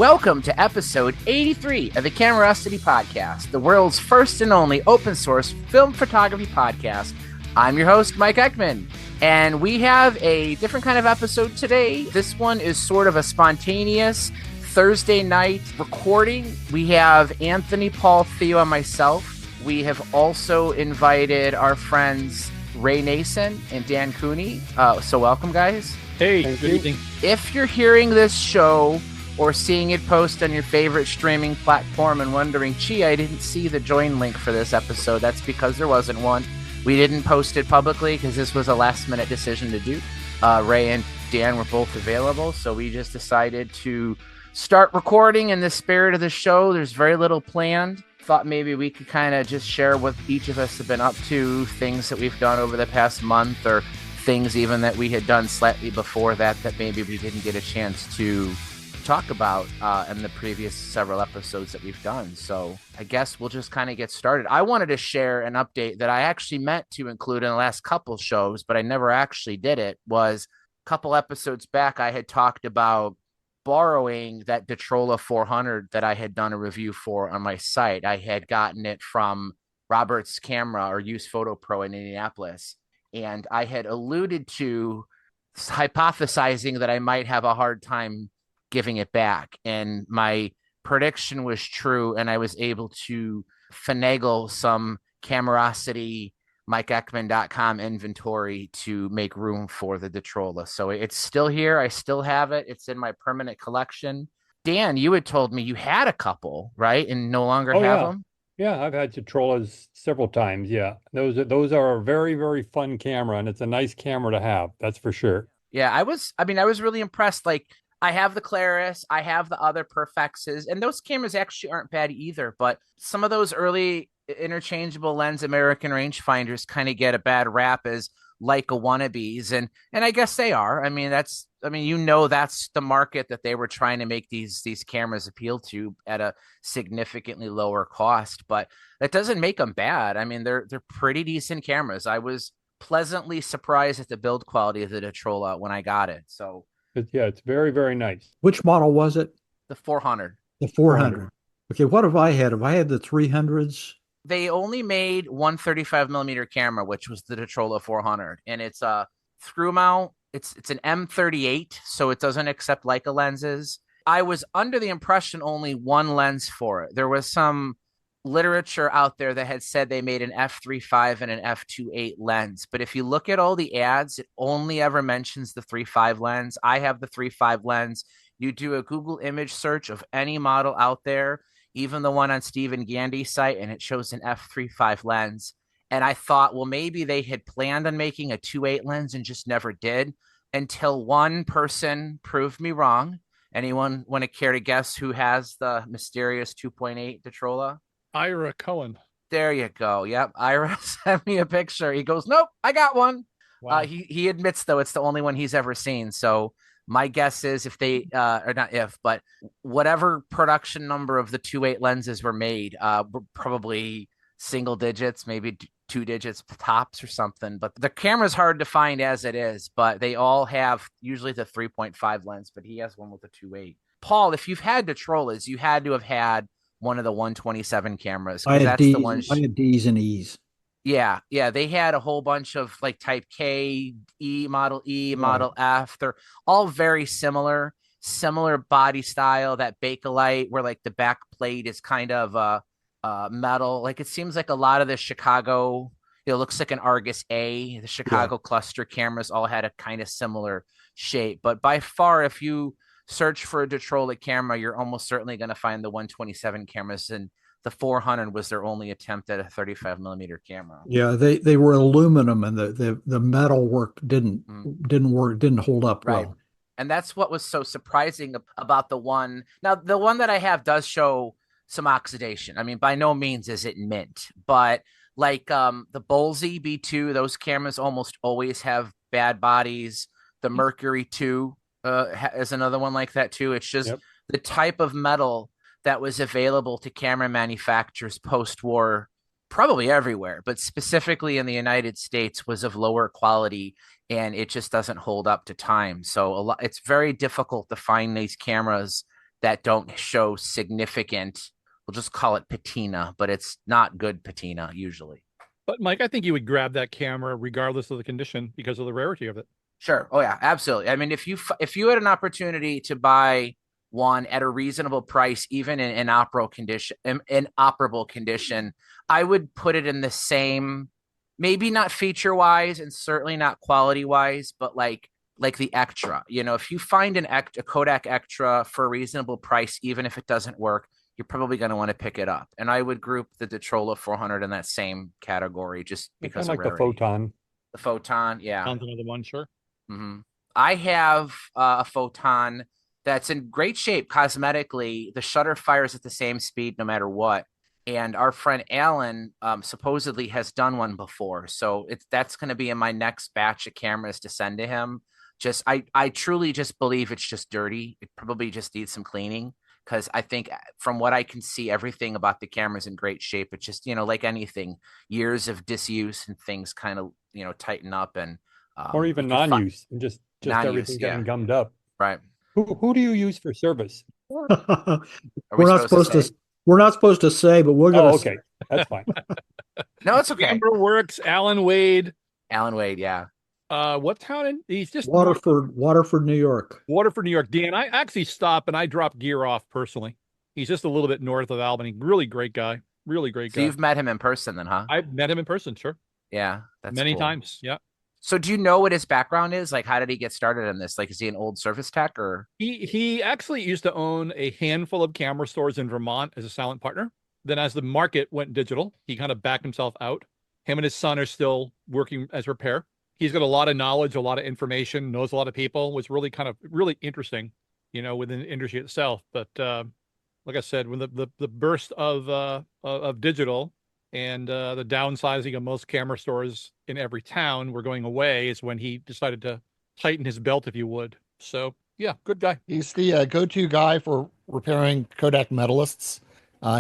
Welcome to episode 83 of the Camerosity Podcast, the world's first and only open source film photography podcast. I'm your host, Mike Ekman, and we have a different kind of episode today. This one is sort of a spontaneous Thursday night recording. We have Anthony, Paul, Theo, and myself. We have also invited our friends Ray Nason and Dan Cuny. So welcome, guys. Hey, good evening. If you're hearing this show or seeing it post on your favorite streaming platform and wondering, gee, I didn't see the join link for this episode, that's because there wasn't one. We didn't post it publicly because this was a last-minute decision to do. Ray and Dan were both available, so we just decided to start recording in the spirit of the show. There's very little planned. Thought maybe we could kind of just share what each of us have been up to, things that we've done over the past month, or things even that we had done slightly before that maybe we didn't get a chance to talk about in the previous several episodes that we've done. So I guess we'll just kind of get started. I wanted to share an update that I actually meant to include in the last couple shows, but I never actually did it. Was a couple episodes back, I had talked about borrowing that Detrola 400 that I had done a review for on my site. I had gotten it from Robert's Camera or Use Photo Pro in Indianapolis. And I had alluded to hypothesizing that I might have a hard time giving it back. And my prediction was true. And I was able to finagle some Camerosity, MikeEkman.com inventory to make room for the Detrola. So it's still here. I still have it. It's in my permanent collection. Dan, you had told me you had a couple, right? And no longer have them? Yeah, I've had Detrolas several times. Yeah, those are a very, very fun camera, and it's a nice camera to have. That's for sure. Yeah, I was really impressed. Like, I have the Claris, I have the other Perfexes, and those cameras actually aren't bad either. But some of those early interchangeable lens American rangefinders kind of get a bad rap as Leica wannabes, and I guess they are. That's the market that they were trying to make these cameras appeal to at a significantly lower cost, but that doesn't make them bad. They're pretty decent cameras. I was pleasantly surprised at the build quality of the Detrola when I got it. So yeah, it's very, very nice. Which model was it? The 400. The 400. Okay, what have I had? Have I had the 300s? They only made one 35 millimeter camera, which was the Detrola 400, and it's a through mount. It's an M38, so it doesn't accept Leica lenses. I was under the impression only one lens for it. There was some literature out there that had said they made an f3.5 and an f2.8 lens, but if you look at all the ads, it only ever mentions the 3.5 lens. I have the 3.5 lens. You do a Google image search of any model out there, even the one on Stephen Gandy's site, and it shows an f3.5 lens. And I thought, well, maybe they had planned on making a 2.8 lens and just never did, until one person proved me wrong. Anyone want to care to guess who has the mysterious 2.8 Detrola? Ira Cohen. There you go. Yep. Ira sent me a picture. He goes, nope, I got one. Wow. He admits, though, it's the only one he's ever seen. So my guess is if they, or not if, but whatever production number of the 2.8 lenses were made, probably single digits, maybe two digits tops or something. But the camera's hard to find as it is, but they all have usually the 3.5 lens, but he has one with a 2.8. Paul, if you've had Detrolas, you had to have had one of the 127 cameras. I had D's, the one I had D's and E's. Yeah. They had a whole bunch of like Type K, Model F. They're all very similar body style. That Bakelite, where like the back plate is kind of metal. Like it seems like a lot of the Chicago, it looks like an Argus A. The Chicago cluster cameras all had a kind of similar shape. But by far, if you search for a Detrola camera, you're almost certainly going to find the 127 cameras, and the 400 was their only attempt at a 35 millimeter camera. Yeah, they were aluminum, and the metal work didn't hold up right. well. And that's what was so surprising about the one. Now, the one that I have does show some oxidation. By no means is it mint, but like the Bolsey B2, those cameras almost always have bad bodies. The Mercury 2 is another one like that too. It's just the type of metal that was available to camera manufacturers post-war, probably everywhere, but specifically in the United States, was of lower quality, and it just doesn't hold up to time. So it's very difficult to find these cameras that don't show significant, we'll just call it patina, but it's not good patina usually. But Mike, I think you would grab that camera regardless of the condition because of the rarity of it. Sure. Oh yeah, absolutely. I mean, if you had an opportunity to buy one at a reasonable price, even in inoperable condition, I would put it in the same, maybe not feature wise and certainly not quality wise, but like the Extra. If you find a Kodak Extra for a reasonable price, even if it doesn't work, you're probably going to want to pick it up. And I would group the Detrola 400 in that same category, just because Kind of of like the rarity. Photon. The Photon, yeah. Sounds another one, sure. Mm-hmm. I have a Photon that's in great shape cosmetically. The shutter fires at the same speed no matter what. And our friend Alan supposedly has done one before. So that's going to be in my next batch of cameras to send to him. I truly just believe it's just dirty. It probably just needs some cleaning, because I think from what I can see, everything about the camera is in great shape. It's just, like anything, years of disuse and things kind of, tighten up, and Or even non-use, and just non-use, everything getting yeah. gummed up. Right. Who do you use for service? Are We're not supposed to. We're not supposed to say, but we're gonna. Oh, okay, that's fine. No, it's okay. Camera Works, Alan Wade. Alan Wade, yeah. What town? He's just Waterford, New York. Waterford, New York. Dan, I actually stop and I drop gear off personally. He's just a little bit north of Albany. Really great guy. Really great guy. So you've met him in person then, huh? I've met him in person, sure. Yeah, that's many cool. times. Yeah. So do you know what his background is? Like, how did he get started in this? Like, is he an old service tech, or? He actually used to own a handful of camera stores in Vermont as a silent partner. Then as the market went digital, he kind of backed himself out. Him and his son are still working as repair. He's got a lot of knowledge, a lot of information, knows a lot of people, was really interesting, within the industry itself. But like I said, when the burst of digital and the downsizing of most camera stores in every town were going away is when he decided to tighten his belt, if you would. So yeah, good guy. He's the go-to guy for repairing Kodak medalists.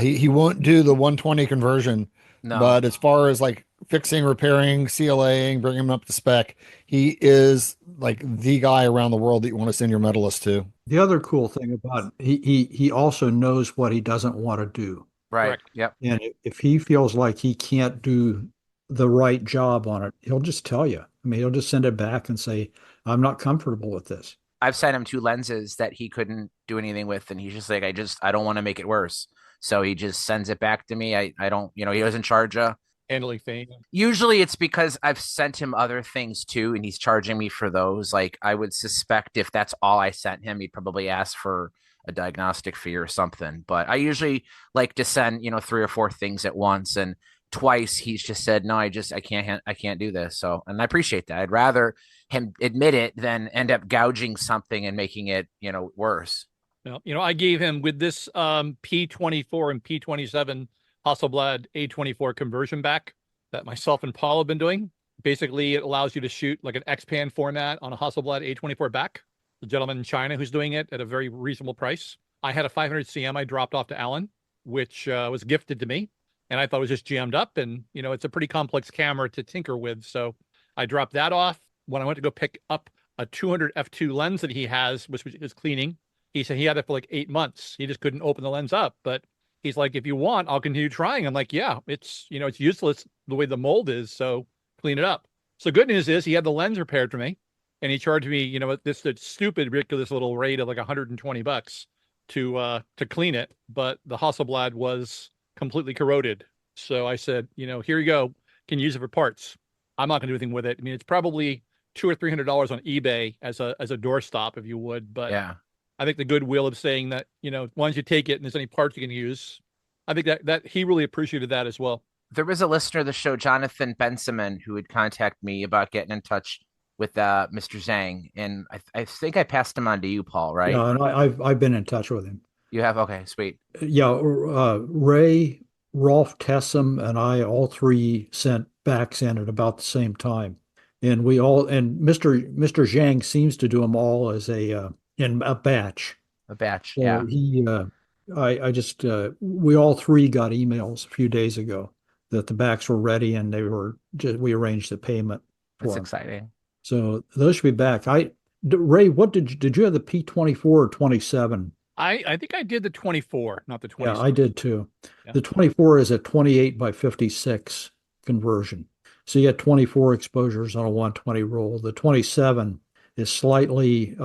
He won't do the 120 conversion, but as far as like fixing, repairing, CLAing, bringing him up to spec, he is like the guy around the world that you want to send your medalist to. The other cool thing about he also knows what he doesn't want to do. Right. Correct. Yep. And if he feels like he can't do the right job on it, he'll just tell you. I mean, he'll just send it back and say, I'm not comfortable with this. I've sent him 2 lenses that he couldn't do anything with, and he's just like, I don't want to make it worse. So he just sends it back to me. I don't, he was in charge of handling things. Usually it's because I've sent him other things too, and he's charging me for those. Like, I would suspect if that's all I sent him, he'd probably ask for a diagnostic fee or something. But I usually like to send, 3 or 4 things at once, and twice he's just said, no, I can't do this. So, and I appreciate that. I'd rather him admit it than end up gouging something and making it, worse. Well, I gave him with this P24 and P27 Hasselblad A24 conversion back that myself and Paul have been doing. Basically, it allows you to shoot like an X-Pan format on a Hasselblad A24 back. The gentleman in China who's doing it at a very reasonable price. I had a 500 CM I dropped off to Alan, which was gifted to me. And I thought it was just jammed up. And, it's a pretty complex camera to tinker with. So I dropped that off. When I went to go pick up a 200 f2 lens that he has, which was cleaning, he said he had it for like 8 months. He just couldn't open the lens up. But he's like, if you want, I'll continue trying. I'm like, yeah, it's, it's useless the way the mold is. So clean it up. So good news is he had the lens repaired for me. And he charged me, this stupid, ridiculous little rate of like $120 to clean it. But the Hasselblad was completely corroded. So I said, here you go. Can you use it for parts? I'm not going to do anything with it. I mean, it's probably $200 or $300 on eBay as a doorstop, if you would. But yeah, I think the goodwill of saying that, once you take it and there's any parts you can use, I think that he really appreciated that as well. There was a listener of the show, Jonathan Bensaman, who would contact me about getting in touch with Mr. Zhang, and I think I passed him on to you, Paul, right? Yeah, and I've been in touch with him. You have? Okay, sweet. Yeah, Ray, Rolf Tessum, and I all 3 sent backs in at about the same time, and Mr. Zhang seems to do them all as in a batch. A batch, so yeah. We all 3 got emails a few days ago that the backs were ready, and we arranged the payment. That's exciting. So those should be back. Ray, what did you have the P24 or 27? I think I did the 24, not the 20. Yeah, I did too. Yeah. The 24 is a 28 by 56 conversion. So you get 24 exposures on a 120 roll. The 27 is slightly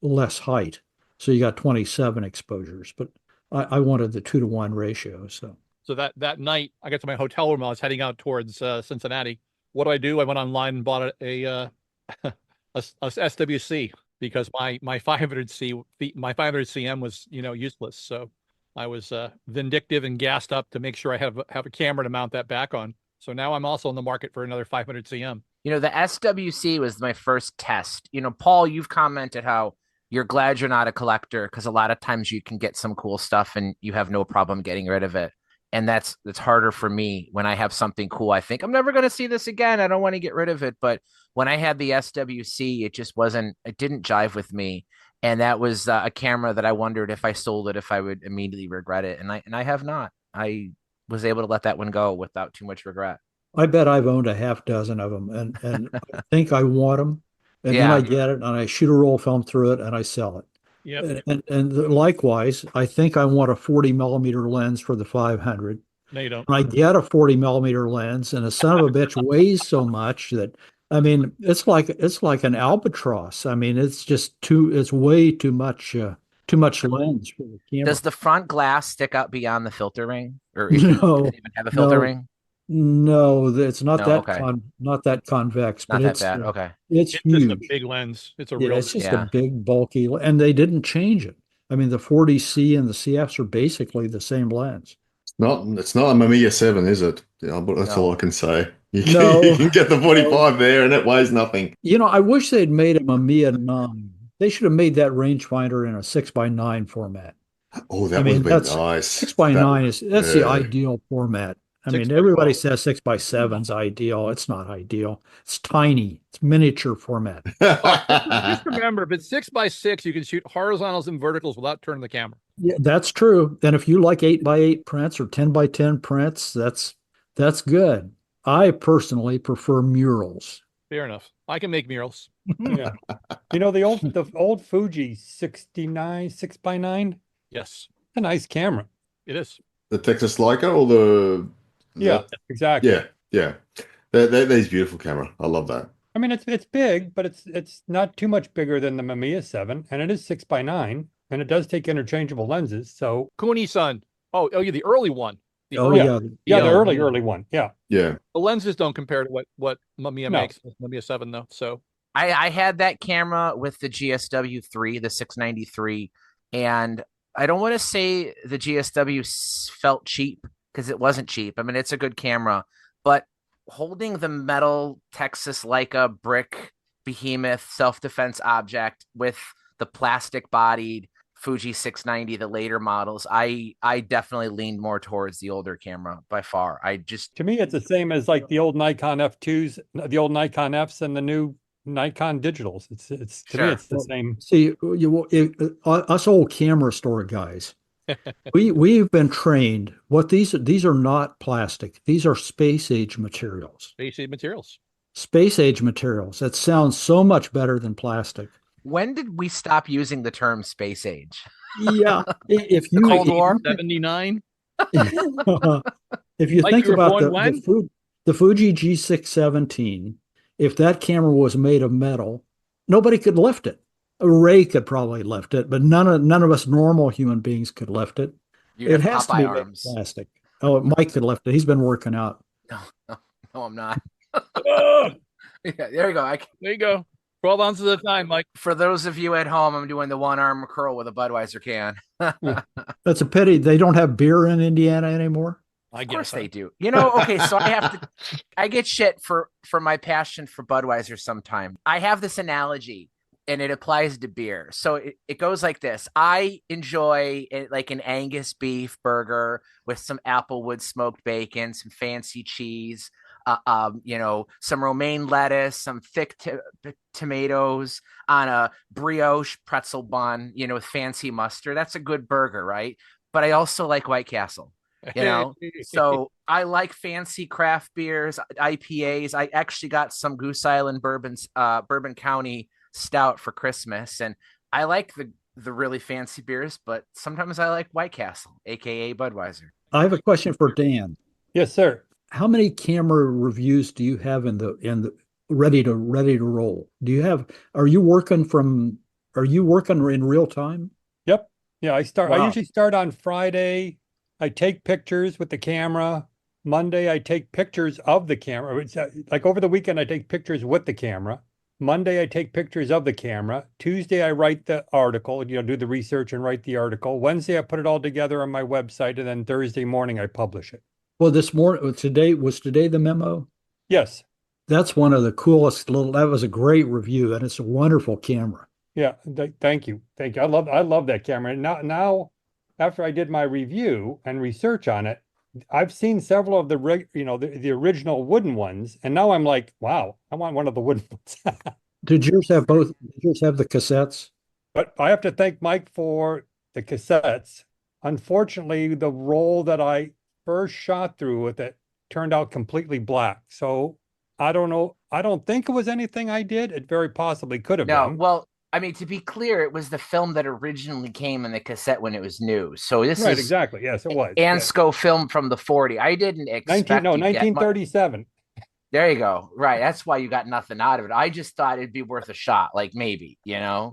less height. So you got 27 exposures, but I wanted the 2-to-1 ratio. So that night I got to my hotel room. I was heading out towards Cincinnati. What do? I went online and bought a SWC because my 500 cm was useless. So I was vindictive and gassed up to make sure I have a camera to mount that back on. So now I'm also in the market for another 500 cm. The SWC was my first test. Paul, you've commented how you're glad you're not a collector because a lot of times you can get some cool stuff and you have no problem getting rid of it. And that's harder for me when I have something cool. I think I'm never going to see this again. I don't want to get rid of it. But when I had the SWC, it didn't jive with me. And that was a camera that I wondered if I sold it, if I would immediately regret it. And I have not. I was able to let that one go without too much regret. I bet I've owned a half dozen of them, and I think I want them, and then I get it, and I shoot a roll film through it, and I sell it. Yep. And likewise, I think I want a 40 millimeter lens for the 500. No, you don't. And I get a 40 millimeter lens, and the son of a bitch weighs so much that it's like an albatross. It's way too much lens for the camera. Does the front glass stick out beyond the filter ring, or No, even have a filter ring? No, it's not okay. Not that convex, Not but that it's bad. Okay. It's It's huge. just a big lens. It's It's just a big, bulky, and they didn't change it. The 40C and the CFs are basically the same lens. It's not a Mamiya 7, is it? Yeah, but that's all I can say. You No. can get the 45 there and it weighs nothing. I wish they'd made a Mamiya 9. They should have made that rangefinder in a 6x9 format. Oh, that would have been nice. 6x9 that's the ideal format. Everybody 6x12. says 6x7's ideal. It's not ideal. It's tiny. It's miniature format. Just remember, if it's 6x6, you can shoot horizontals and verticals without turning the camera. Yeah, that's true. And if you like 8x8 prints or 10x10 prints, that's good. I personally prefer murals. Fair enough. I can make murals. Yeah. The old Fuji 69 6x9. Yes, It's a nice camera. it is. The Texas Leica or the Yeah, exactly. yeah. That is beautiful camera. I love that. It's big, but it's not too much bigger than the Mamiya 7, and it is 6x9, and it does take interchangeable lenses. So Cuny Sun. Oh, yeah, the early one. The early one. Yeah. Yeah. The lenses don't compare to what Mamiya No. makes. Mamiya 7 though. So I had that camera with the GSW3, the 693, and I don't want to say the GSW felt cheap because it wasn't cheap. It's a good camera, but holding the metal Texas Leica brick behemoth self-defense object with the plastic bodied Fuji 690, the later models, I definitely leaned more towards the older camera by far. To me, it's the same as like the old Nikon F2s, the old Nikon Fs, and the new Nikon digitals. It's to me, it's the same. See, us old camera store guys, we've been trained. These are not plastic. These are space age materials. Space age materials. That sounds so much better than plastic. When did we stop using the term space age? Yeah, if you Cold War 79. If you Like think you were about born the Fuji G617, if that camera was made of metal, nobody could lift it. Ray could probably lift it, but none of us normal human beings could lift it. It has to be made of plastic. Oh, Mike could lift it. He's been working out. No, I'm not. Yeah, there you go. There you go. 12 ounces at a time, Mike. For those of you at home, I'm doing the one arm curl with a Budweiser can. That's a pity. They don't have beer in Indiana anymore. Of course they do. Okay, so I get shit for my passion for Budweiser sometime. I have this analogy and it applies to beer. So it goes like this. I enjoy like an Angus beef burger with some Applewood smoked bacon, some fancy cheese, some romaine lettuce, some thick tomatoes on a brioche pretzel bun, with fancy mustard. That's a good burger, right? But I also like White Castle. So I like fancy craft beers, IPAs. I actually got some Goose Island Bourbon County Stout for Christmas, and I like the really fancy beers, but sometimes I like White Castle, aka Budweiser. I have a question for Dan. Yes, sir. How many camera reviews do you have in the ready to roll? Are you working in real time? Yep. Yeah, I Wow. usually start on Friday. I take pictures with the camera. Monday, I take pictures of the camera. It's like over the weekend, I take pictures with the camera. Monday, I take pictures of the camera. Tuesday, I write the article, do the research and write the article. Wednesday, I put it all together on my website. And then Thursday morning, I publish it. Well, today was the memo? Yes. That's one of the coolest that was a great review, and it's a wonderful camera. Yeah. Thank you. Thank you. I love that camera. Now, after I did my review and research on it, I've seen several of the original wooden ones, and now I'm like, wow, I want one of the wooden ones. Did yours have both? Did yours have the cassettes? But I have to thank Mike for the cassettes. Unfortunately, the roll that I first shot through with it turned out completely black. So I don't know. I don't think it was anything I did. It very possibly could have been. Well, I mean, to be clear, it was the film that originally came in the cassette when it was new. So this Right, is exactly. Yes, it was. Ansco film from the 40. I didn't expect 1937. There you go. Right. That's why you got nothing out of it. I just thought it'd be worth a shot, like maybe, Yeah.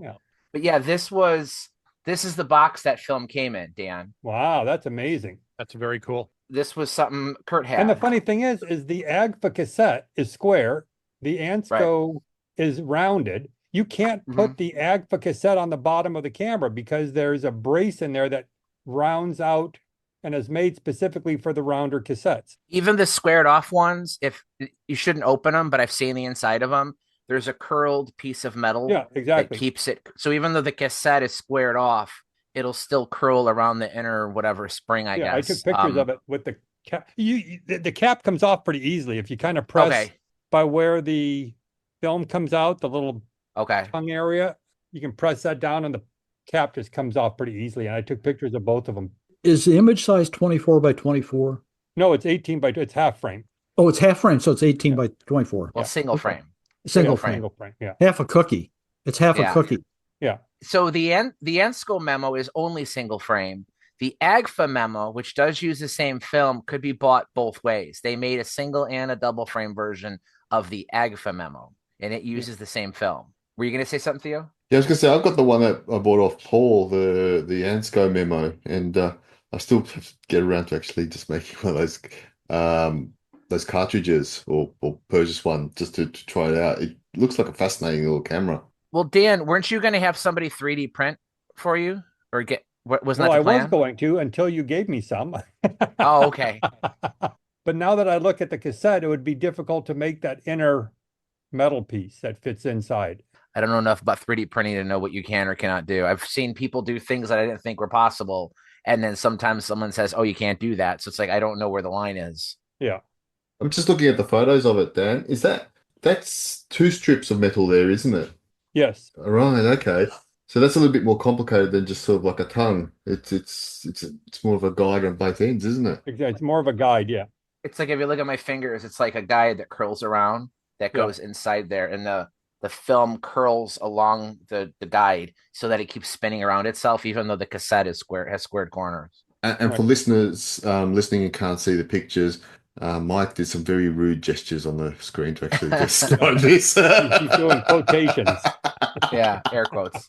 But yeah, this is the box that film came in, Dan. Wow, that's amazing. That's very cool. This was something Kurt had. And the funny thing is the AGFA cassette is square. The Ansco is rounded. You can't put the AGFA cassette on the bottom of the camera because there's a brace in there that rounds out and is made specifically for the rounder cassettes. Even the squared off ones, if you shouldn't open them, but I've seen the inside of them, there's a curled piece of metal that keeps it. So even though the cassette is squared off, it'll still curl around the inner whatever spring, I guess. I took pictures of it with the cap. The cap comes off pretty easily if you kind of press by where the film comes out, the little tongue area. You can press that down and the cap just comes off pretty easily. And I took pictures of both of them. Is the image size 24 by 24? No, it's 18 by, it's half frame. Oh, it's half frame, so it's 18 by 24. Well, single frame. Single frame, yeah. Half a cookie. It's half a cookie. Yeah. So the Ansco Memo is only single frame. The AGFA Memo, which does use the same film, could be bought both ways. They made a single and a double frame version of the AGFA Memo, and it uses the same film. Were you going to say something, Theo? Yeah, I was going to say, I've got the one that I bought off Paul, the Ansco Memo, and I still have to get around to actually just making one of those cartridges or purchase one just to try it out. It looks like a fascinating little camera. Well, Dan, weren't you going to have somebody 3D print for you or get? Wasn't that the plan? I was going to until you gave me some. Oh, okay. But now that I look at the cassette, it would be difficult to make that inner metal piece that fits inside. I don't know enough about 3D printing to know what you can or cannot do. I've seen people do things that I didn't think were possible. And then sometimes someone says, oh, you can't do that. So it's like, I don't know where the line is. Yeah. I'm just looking at the photos of it, Dan. That's 2 strips of metal there, isn't it? Yes. Right. Okay. So that's a little bit more complicated than just sort of like a tongue. It's more of a guide on both ends, isn't it? It's more of a guide. Yeah. It's like, if you look at my fingers, it's like a guide that curls around that goes inside there. And the film curls along the guide so that it keeps spinning around itself, even though the cassette has squared corners. And for listeners listening and can't see the pictures, Mike did some very rude gestures on the screen to actually describe this. He's doing quotations. Yeah, air quotes.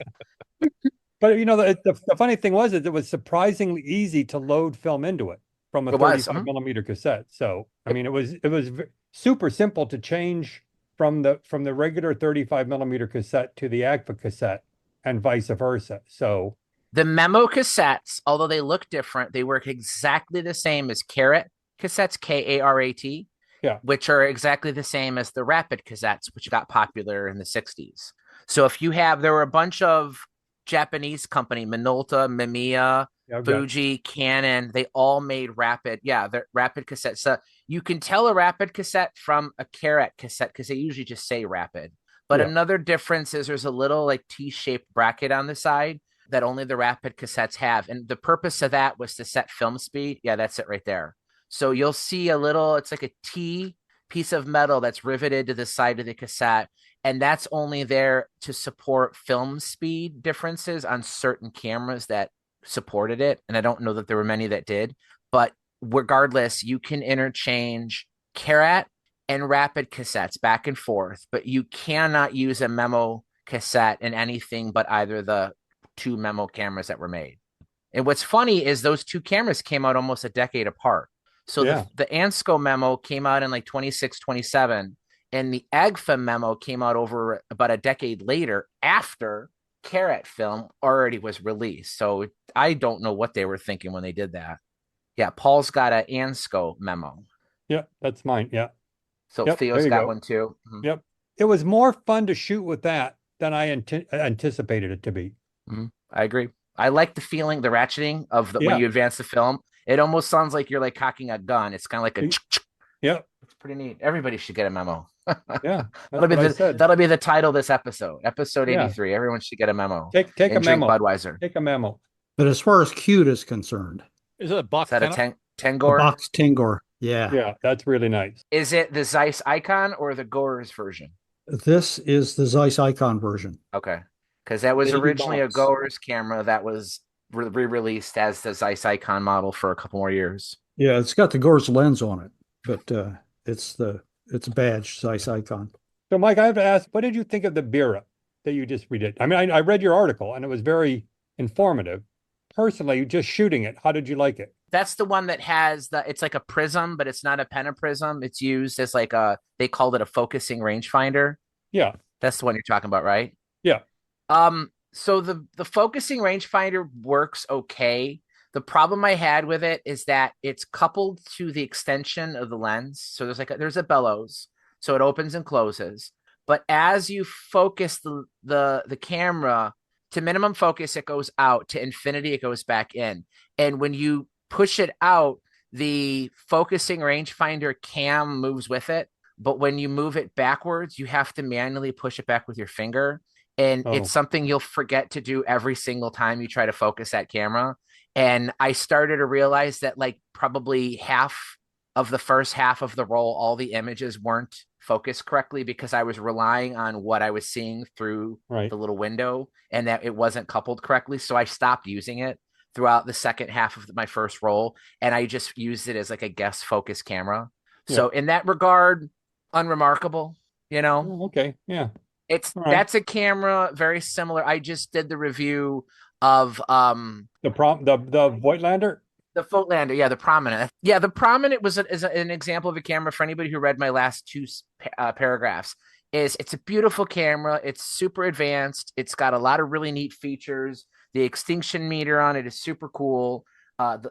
But the funny thing was that it was surprisingly easy to load film into it from a 35 millimeter cassette. So I mean, it was super simple to change from the regular 35 millimeter cassette to the AGFA cassette and vice versa. So the Memo cassettes, although they look different, they work exactly the same as Carat cassettes, Karat, which are exactly the same as the Rapid cassettes, which got popular in the 60s. So if you there were a bunch of Japanese company, Minolta, Mamiya, Fuji, Canon, they all made Rapid. Yeah, the Rapid cassettes. So you can tell a Rapid cassette from a Carat cassette because they usually just say Rapid. But another difference is there's a little like T-shaped bracket on the side that only the Rapid cassettes have. And the purpose of that was to set film speed. Yeah, that's it right there. So you'll see it's like a T piece of metal that's riveted to the side of the cassette. And that's only there to support film speed differences on certain cameras that supported it. And I don't know that there were many that did, but regardless, you can interchange Carat and rapid cassettes back and forth, but you cannot use a memo cassette in anything but either the 2 memo cameras that were made. And what's funny is those 2 cameras came out almost a decade apart. So the Ansco Memo came out in like 26, 27, and the Agfa Memo came out over about a decade later after Carat film already was released. So I don't know what they were thinking when they did that. Yeah, Paul's got an Ansco Memo. Yeah, that's mine. Yeah. So Yep, Theo's got one too. Mm-hmm. Yep. It was more fun to shoot with that than I anticipated it to be. Mm-hmm. I agree. I like the feeling, the ratcheting of when you advance the film. It almost sounds like you're like cocking a gun. It's kind of like a yeah. It's pretty neat. Everybody should get a memo. Yeah. That'll be the title of this episode. Episode 83. Everyone should get a memo. Take a memo. Budweiser. Take a memo. But as far as cute is concerned, is it a box? Is that a Tengor? A box Tengor. Yeah. Yeah, that's really nice. Is it the Zeiss Icon or the Goer's version? This is the Zeiss Icon version. Okay. Because that was originally a Goer's camera that was re-released as the Zeiss Icon model for a couple more years. Yeah, it's got the Goer's lens on it, but it's a badge, Zeiss Icon. So, Mike, I have to ask, what did you think of the Bira that you just redid? I mean, I read your article and it was very informative. Personally, just shooting it, how did you like it? That's the one that has it's like a prism, but it's not a pentaprism. It's used as like they called it a focusing rangefinder. Yeah. That's the one you're talking about, right? Yeah. So the focusing rangefinder works okay. The problem I had with it is that it's coupled to the extension of the lens. So there's a bellows, so it opens and closes. But as you focus the camera to minimum focus, it goes out. To infinity, it goes back in. And when you push it out, the focusing rangefinder cam moves with it. But when you move it backwards, you have to manually push it back with your finger. And it's something you'll forget to do every single time you try to focus that camera. And I started to realize that like probably half of the first half of the roll, all the images weren't focused correctly because I was relying on what I was seeing through the little window and that it wasn't coupled correctly. So I stopped using it throughout the second half of my first roll. And I just used it as like a guest focus camera. Yeah. So in that regard, unremarkable, you know? Oh, okay. Yeah. That's a camera very similar. I just did the review of the Voigtlander. The Voigtlander, yeah, the Prominent. Yeah, the Prominent is an example of a camera for anybody who read my last 2 paragraphs. It's a beautiful camera. It's super advanced. It's got a lot of really neat features. The extinction meter on it is super cool.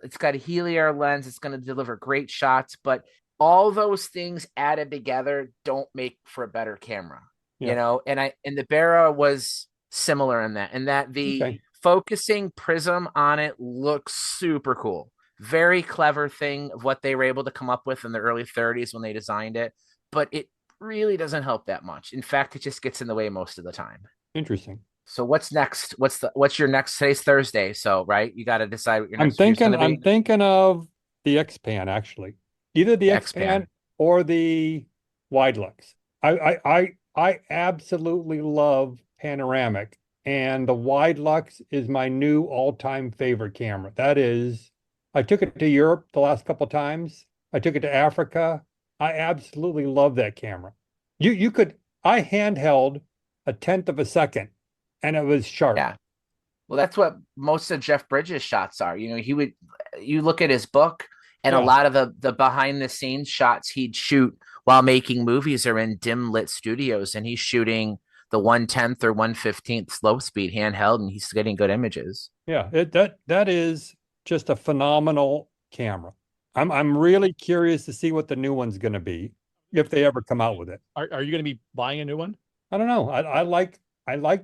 It's got a Heliar lens. It's going to deliver great shots, but all those things added together don't make for a better camera. Yeah. You know, and the Bera was similar in that the focusing prism on it looks super cool. Very clever thing of what they were able to come up with in the early 30s when they designed it, but it really doesn't help that much. In fact, it just gets in the way most of the time. Interesting. So what's next? What's your next? Today's Thursday, so right, you got to decide what your next. I'm thinking of the X-Pan actually, either the X-Pan or the Widelux. I absolutely love panoramic, and the Widelux is my new all-time favorite camera. That is, I took it to Europe the last couple of times. I took it to Africa. I absolutely love that camera. I handheld a tenth of a second, and it was sharp. Yeah. Well, that's what most of Jeff Bridges' shots are. You know, you look at his book, and a lot of the behind the scenes shots he'd shoot while making movies are in dim lit studios, and he's shooting the 1/10 or 1/15 slow speed handheld, and he's getting good images. Yeah, that is just a phenomenal camera. I'm really curious to see what the new one's going to be if they ever come out with it. Are you going to be buying a new one? I don't know. I like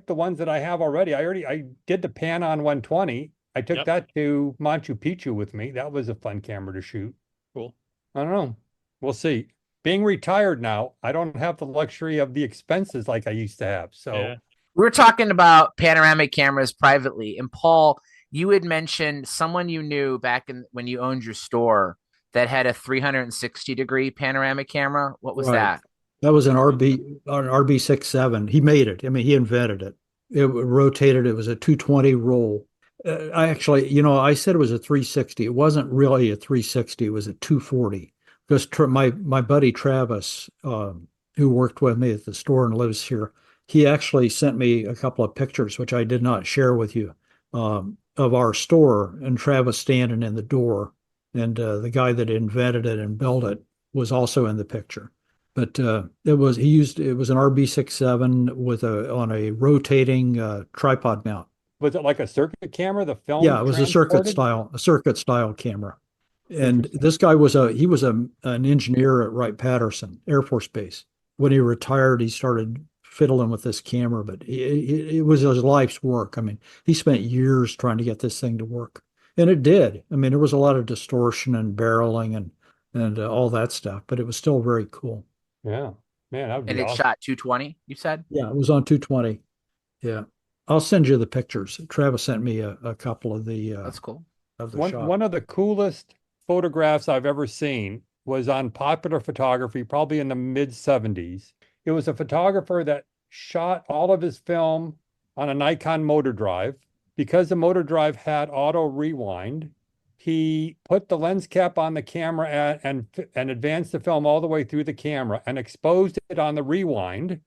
the ones that I have already. I did the Panon 120. I took that to Machu Picchu with me. That was a fun camera to shoot. Cool. I don't know. We'll see. Being retired now, I don't have the luxury of the expenses like I used to have. So we were talking about panoramic cameras privately, and Paul, you had mentioned someone you knew back when you owned your store that had a 360-degree panoramic camera. What was that? That was an RB67. He made it. I mean, he invented it. It rotated. It was a 220 roll. I actually, I said it was a 360. It wasn't really a 360. It was a 240. Because my buddy Travis, who worked with me at the store and lives here, he actually sent me a couple of pictures, which I did not share with you, of our store and Travis standing in the door. And the guy that invented it and built it was also in the picture. But it was an RB67 on a rotating tripod mount. Was it like a circuit camera? The film? Yeah, it was a circuit style camera. And this guy was an engineer at Wright-Patterson Air Force Base. When he retired, he started fiddling with this camera, but it was his life's work. I mean, he spent years trying to get this thing to work, and it did. I mean, there was a lot of distortion and barreling and all that stuff, but it was still very cool. Yeah, man, that would be And it awesome. shot 220, you said? Yeah, it was on 220. Yeah, I'll send you the pictures. Travis sent me a couple of the That's cool. of the shot. One of the coolest photographs I've ever seen was on Popular Photography, probably in the mid 70s. It was a photographer that shot all of his film on a Nikon motor drive. Because the motor drive had auto rewind, he put the lens cap on the camera and advanced the film all the way through the camera and exposed it on the rewind,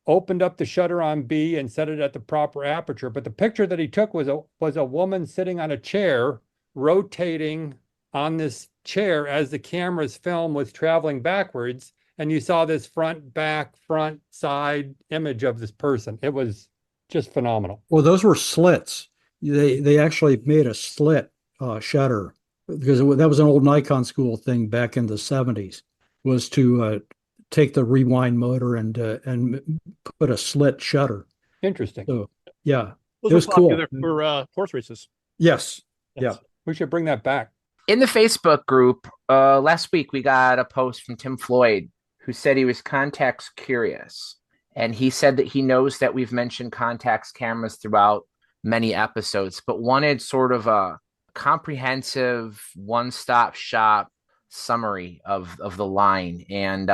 opened up the shutter on B and set it at the proper aperture. But the picture that he took was a woman sitting on a chair, rotating on this chair as the camera's film was traveling backwards. And you saw this front, back, front, side image of this person. It was just phenomenal. Well, those were slits. They actually made a slit shutter because that was an old Nikon school thing back in the 70s, was to take the rewind motor and put a slit shutter. Interesting. So, yeah, Those it was are popular cool. for horse races. Yes. Yeah. We should bring that back. In the Facebook group, last week we got a post from Tim Floyd who said he was Contax curious. And he said that he knows that we've mentioned Contax cameras throughout many episodes, but wanted sort of a comprehensive one-stop shop summary of the line. And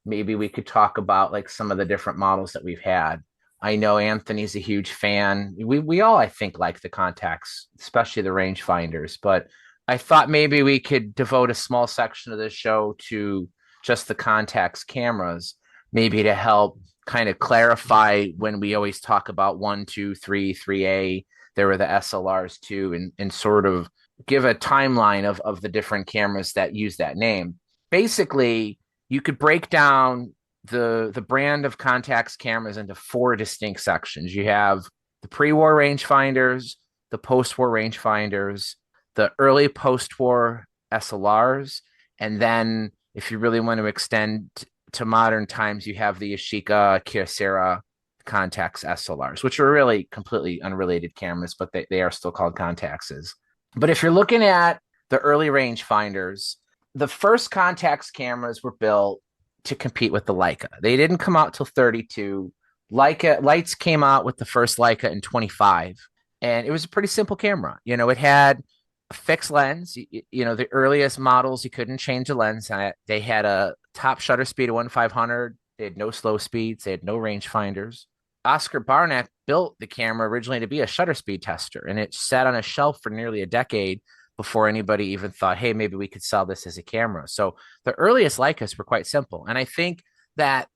maybe we could talk about like some of the different models that we've had. I know Anthony's a huge fan. We all, I think, like the Contax, especially the rangefinders, but I thought maybe we could devote a small section of this show to just the Contax cameras, maybe to help kind of clarify when we always talk about 1, 2, 3, 3A, there were the SLRs too, and sort of give a timeline of the different cameras that use that name. Basically, you could break down the brand of Contax cameras into 4 distinct sections. You have the pre-war rangefinders, the post-war rangefinders, the early post-war SLRs, and then if you really want to extend to modern times, you have the Yashica, Kyocera, Contax SLRs, which are really completely unrelated cameras, but they are still called Contaxes. But if you're looking at the early rangefinders, the first Contax cameras were built to compete with the Leica. They didn't come out till 32. Lights came out with the first Leica in 25, and it was a pretty simple camera. It had a fixed lens. The earliest models, you couldn't change the lens. They had a top shutter speed of 1/500. They had no slow speeds. They had no rangefinders. Oscar Barnack built the camera originally to be a shutter speed tester, and it sat on a shelf for nearly a decade before anybody even thought, hey, maybe we could sell this as a camera. So the earliest Leicas were quite simple. And I think that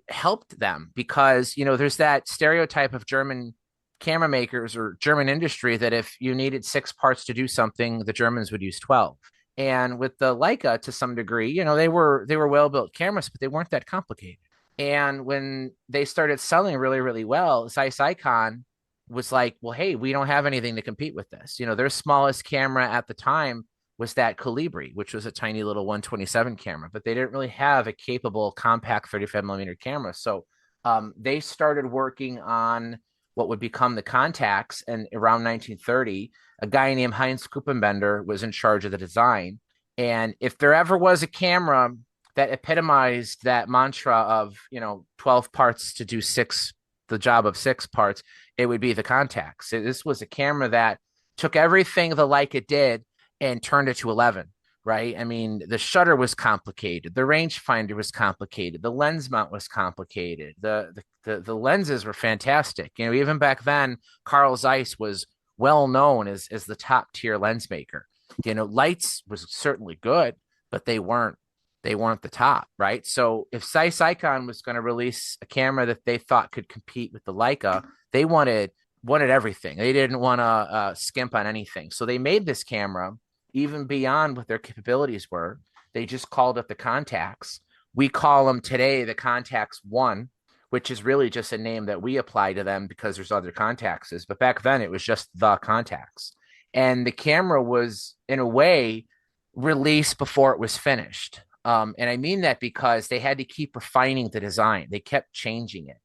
helped them because, there's that stereotype of German camera makers or German industry that if you needed 6 parts to do something, the Germans would use 12. And with the Leica, to some degree, they were well-built cameras, but they weren't that complicated. And when they started selling really, really well, Zeiss Icon was like, well, hey, we don't have anything to compete with this. Their smallest camera at the time was that Colibri, which was a tiny little 127 camera, but they didn't really have a capable compact 35 millimeter camera. So they started working on what would become the Contax. And around 1930, a guy named Heinz Kuppenbender was in charge of the design. And if there ever was a camera that epitomized that mantra of, 12 parts to do the job of 6 parts, it would be the Contax. This was a camera that took everything the Leica did and turned it to 11. right? I mean, the shutter was complicated, the rangefinder was complicated, the lens mount was complicated, the lenses were fantastic. You know, even back then, Carl Zeiss was well known as the top tier lens maker. You know, lights was certainly good, but they weren't the top, right? So if Zeiss Icon was going to release a camera that they thought could compete with the Leica, they wanted everything. They didn't want to skimp on anything. So they made this camera even beyond what their capabilities were. They just called it the Contax. We call them today the Contax One, which is really just a name that we apply to them because there's other Contaxes. But back then it was just the Contax. And the camera was, in a way, released before it was finished. And I mean that because they had to keep refining the design. They kept changing it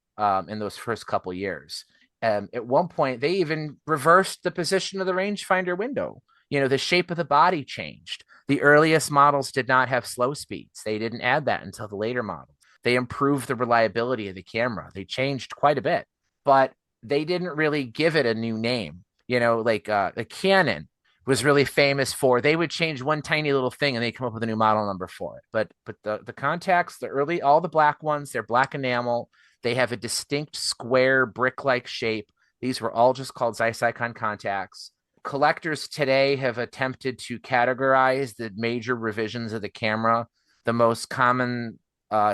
in those first couple years. At one point, they even reversed the position of the rangefinder window. You know, the shape of the body changed. The earliest models did not have slow speeds. They didn't add that until the later model. They improved the reliability of the camera. They changed quite a bit, but they didn't really give it a new name. You know, like the Canon was really famous for, they would change one tiny little thing and they come up with a new model number for it. But the Contax, all the black ones, they're black enamel. They have a distinct square brick-like shape. These were all just called Zeiss Icon Contax. Collectors today have attempted to categorize the major revisions of the camera. The most common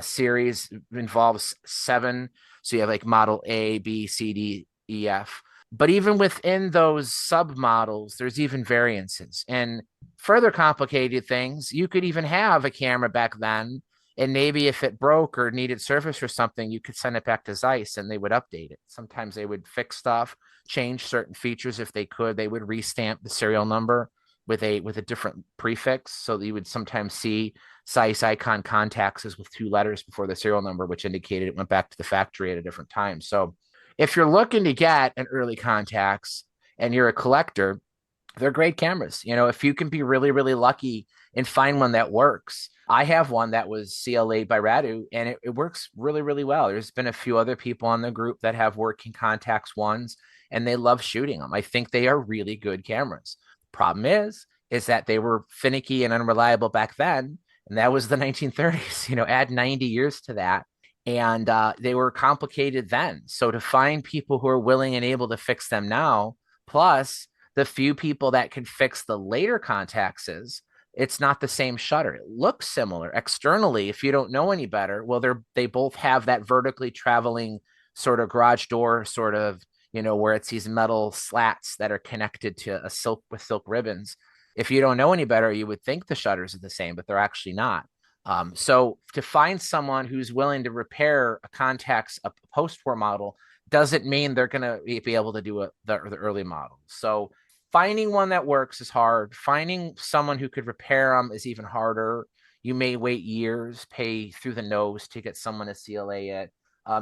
series involves 7. So you have like model A, B, C, D, E, F. But even within those submodels, there's even variances. And further complicated things, you could even have a camera back then, and maybe if it broke or needed service or something, you could send it back to Zeiss and they would update it. Sometimes they would fix stuff, change certain features if they could. They would restamp the serial number with a different prefix. So that you would sometimes see Zeiss Icon Contaxes with 2 letters before the serial number, which indicated it went back to the factory at a different time. So if you're looking to get an early Contax and you're a collector, they're great cameras. You know, if you can be really, really lucky and find one that works. I have one that was CLA by Radu, and it works really, really well. There's been a few other people on the group that have working Contax ones, and they love shooting them. I think they are really good cameras. The problem is that they were finicky and unreliable back then, and that was the 1930s. You know, add 90 years to that, and they were complicated then. So to find people who are willing and able to fix them now, plus the few people that can fix the later Contaxes, it's not the same shutter. It looks similar externally. If you don't know any better, well, they both have that vertically traveling sort of garage door sort of, you know, where it's these metal slats that are connected to a silk with silk ribbons. If you don't know any better, you would think the shutters are the same, but they're actually not. So to find someone who's willing to repair a Contax, a post-war model, doesn't mean they're going to be able to do the early model. So finding one that works is hard. Finding someone who could repair them is even harder. You may wait years, pay through the nose to get someone to CLA it.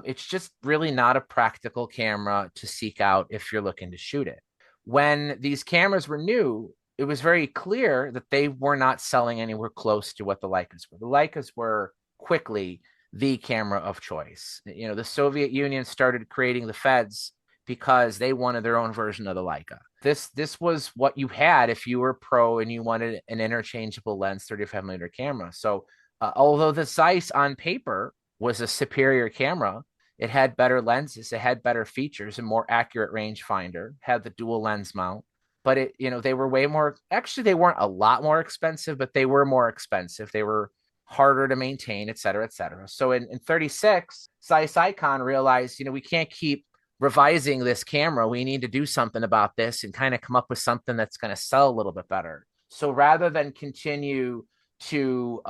It's just really not a practical camera to seek out if you're looking to shoot it. When these cameras were new, it was very clear that they were not selling anywhere close to what the Leicas were. The Leicas were quickly the camera of choice. You know, the Soviet Union started creating the Feds because they wanted their own version of the Leica. This was what you had if you were pro and you wanted an interchangeable lens 35mm camera. So although the Zeiss on paper was a superior camera, it had better lenses, it had better features, and more accurate rangefinder, had the dual lens mount. But it, you know, they were way more, actually they weren't a lot more expensive, but they were more expensive. They were harder to maintain, et cetera, et cetera. So in 36, Zeiss Icon realized, you know, we can't keep revising this camera. We need to do something about this and kind of come up with something that's going to sell a little bit better. So rather than continue to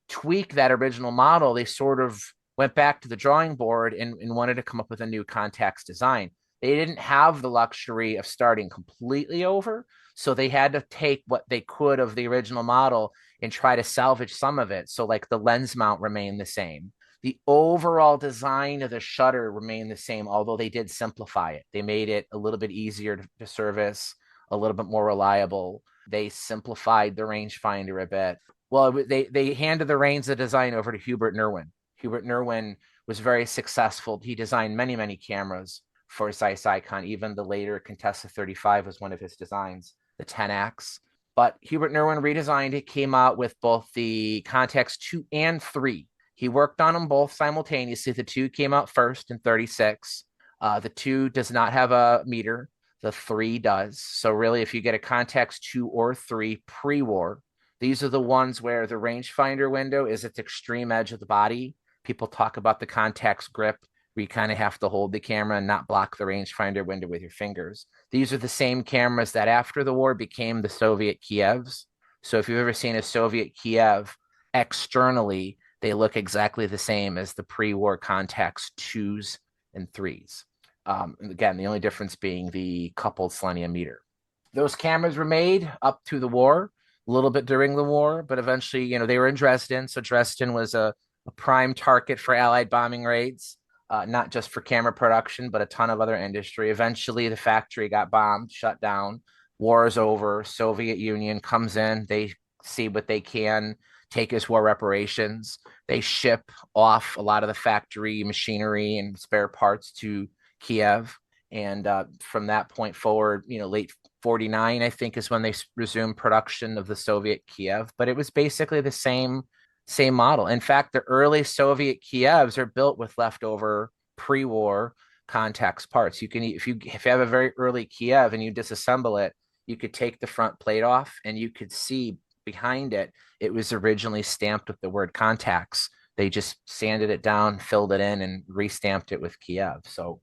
tweak that original model, they sort of went back to the drawing board and wanted to come up with a new Contax design. They didn't have the luxury of starting completely over, so they had to take what they could of the original model and try to salvage some of it. So like the lens mount remained the same. The overall design of the shutter remained the same, although they did simplify it. They made it a little bit easier to service, a little bit more reliable. They simplified the rangefinder a bit. Well, they handed the reins of design over to Hubert Nerwin. Hubert Nerwin was very successful. He designed many, many cameras for Zeiss Icon. Even the later Contessa 35 was one of his designs, the 10X. But Hubert Nerwin redesigned it, came out with both the Contax 2 and 3. He worked on them both simultaneously. The 2 came out first in 36. The 2 does not have a meter. The 3 does. So really, if you get a Contax 2 or 3 pre-war, these are the ones where the rangefinder window is at the extreme edge of the body. People talk about the Contax grip, where you kind of have to hold the camera and not block the rangefinder window with your fingers. These are the same cameras that after the war became the Soviet Kievs. So if you've ever seen a Soviet Kiev externally, they look exactly the same as the pre-war Contax 2s and 3s. Again, the only difference being the coupled selenium meter. Those cameras were made up to the war, a little bit during the war, but eventually, they were in Dresden. So Dresden was a prime target for Allied bombing raids, not just for camera production, but a ton of other industry. Eventually, the factory got bombed, shut down. War is over. Soviet Union comes in. They see what they can take as war reparations. They ship off a lot of the factory machinery and spare parts to Kiev. And from that point forward, late 49, I think, is when they resumed production of the Soviet Kiev. But it was basically the same model. In fact, the early Soviet Kievs are built with leftover pre-war Contax parts. You can, if you have a very early Kiev and you disassemble it, you could take the front plate off and you could see behind it, it was originally stamped with the word Contax. They just sanded it down, filled it in, and restamped it with Kiev. So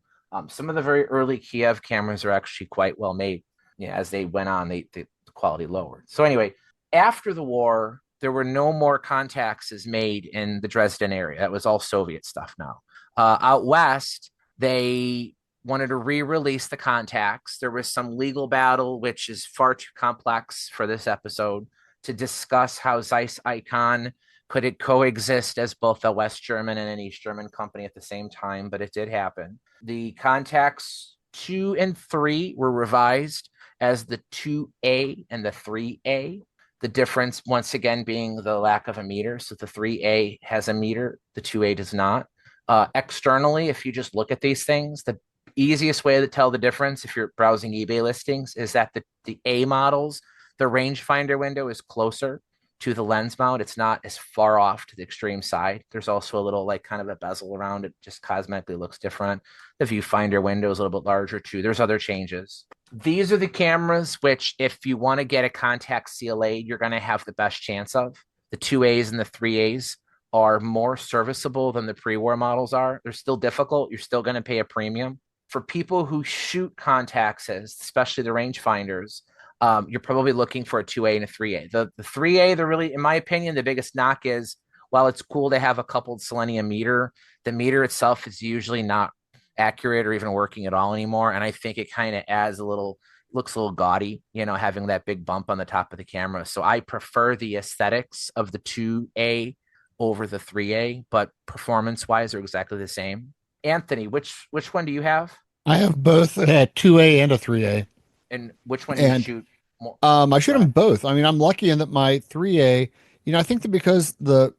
some of the very early Kiev cameras are actually quite well made. As they went on, the quality lowered. So anyway, after the war, there were no more Contaxes made in the Dresden area. That was all Soviet stuff now. Out west, they wanted to re-release the Contax. There was some legal battle, which is far too complex for this episode, to discuss how Zeiss Icon could it coexist as both a West German and an East German company at the same time, but it did happen. The Contax 2 and 3 were revised as the 2A and the 3A. The difference, once again, being the lack of a meter. So the 3A has a meter, the 2A does not. Externally, if you just look at these things, the easiest way to tell the difference if you're browsing eBay listings is that the A models, the rangefinder window is closer to the lens mount. It's not as far off to the extreme side. There's also a little kind of a bezel around it, just cosmetically looks different. The viewfinder window is a little bit larger too. There's other changes. These are the cameras which, if you want to get a Contax CLA, you're going to have the best chance of. The 2As and the 3As are more serviceable than the pre-war models are. They're still difficult. You're still going to pay a premium. For people who shoot Contaxes, especially the rangefinders, you're probably looking for a 2A and a 3A. The 3A, they're really, in my opinion, the biggest knock is, while it's cool to have a coupled selenium meter, the meter itself is usually not accurate or even working at all anymore. And I think it kind of adds looks a little gaudy, having that big bump on the top of the camera. So I prefer the aesthetics of the 2A over the 3A, but performance-wise, they're exactly the same. Anthony, which one do you have? I have both a 2A and a 3A. And which one do you shoot more? I shoot them both. I mean, I'm lucky in that my 3A, I think that because the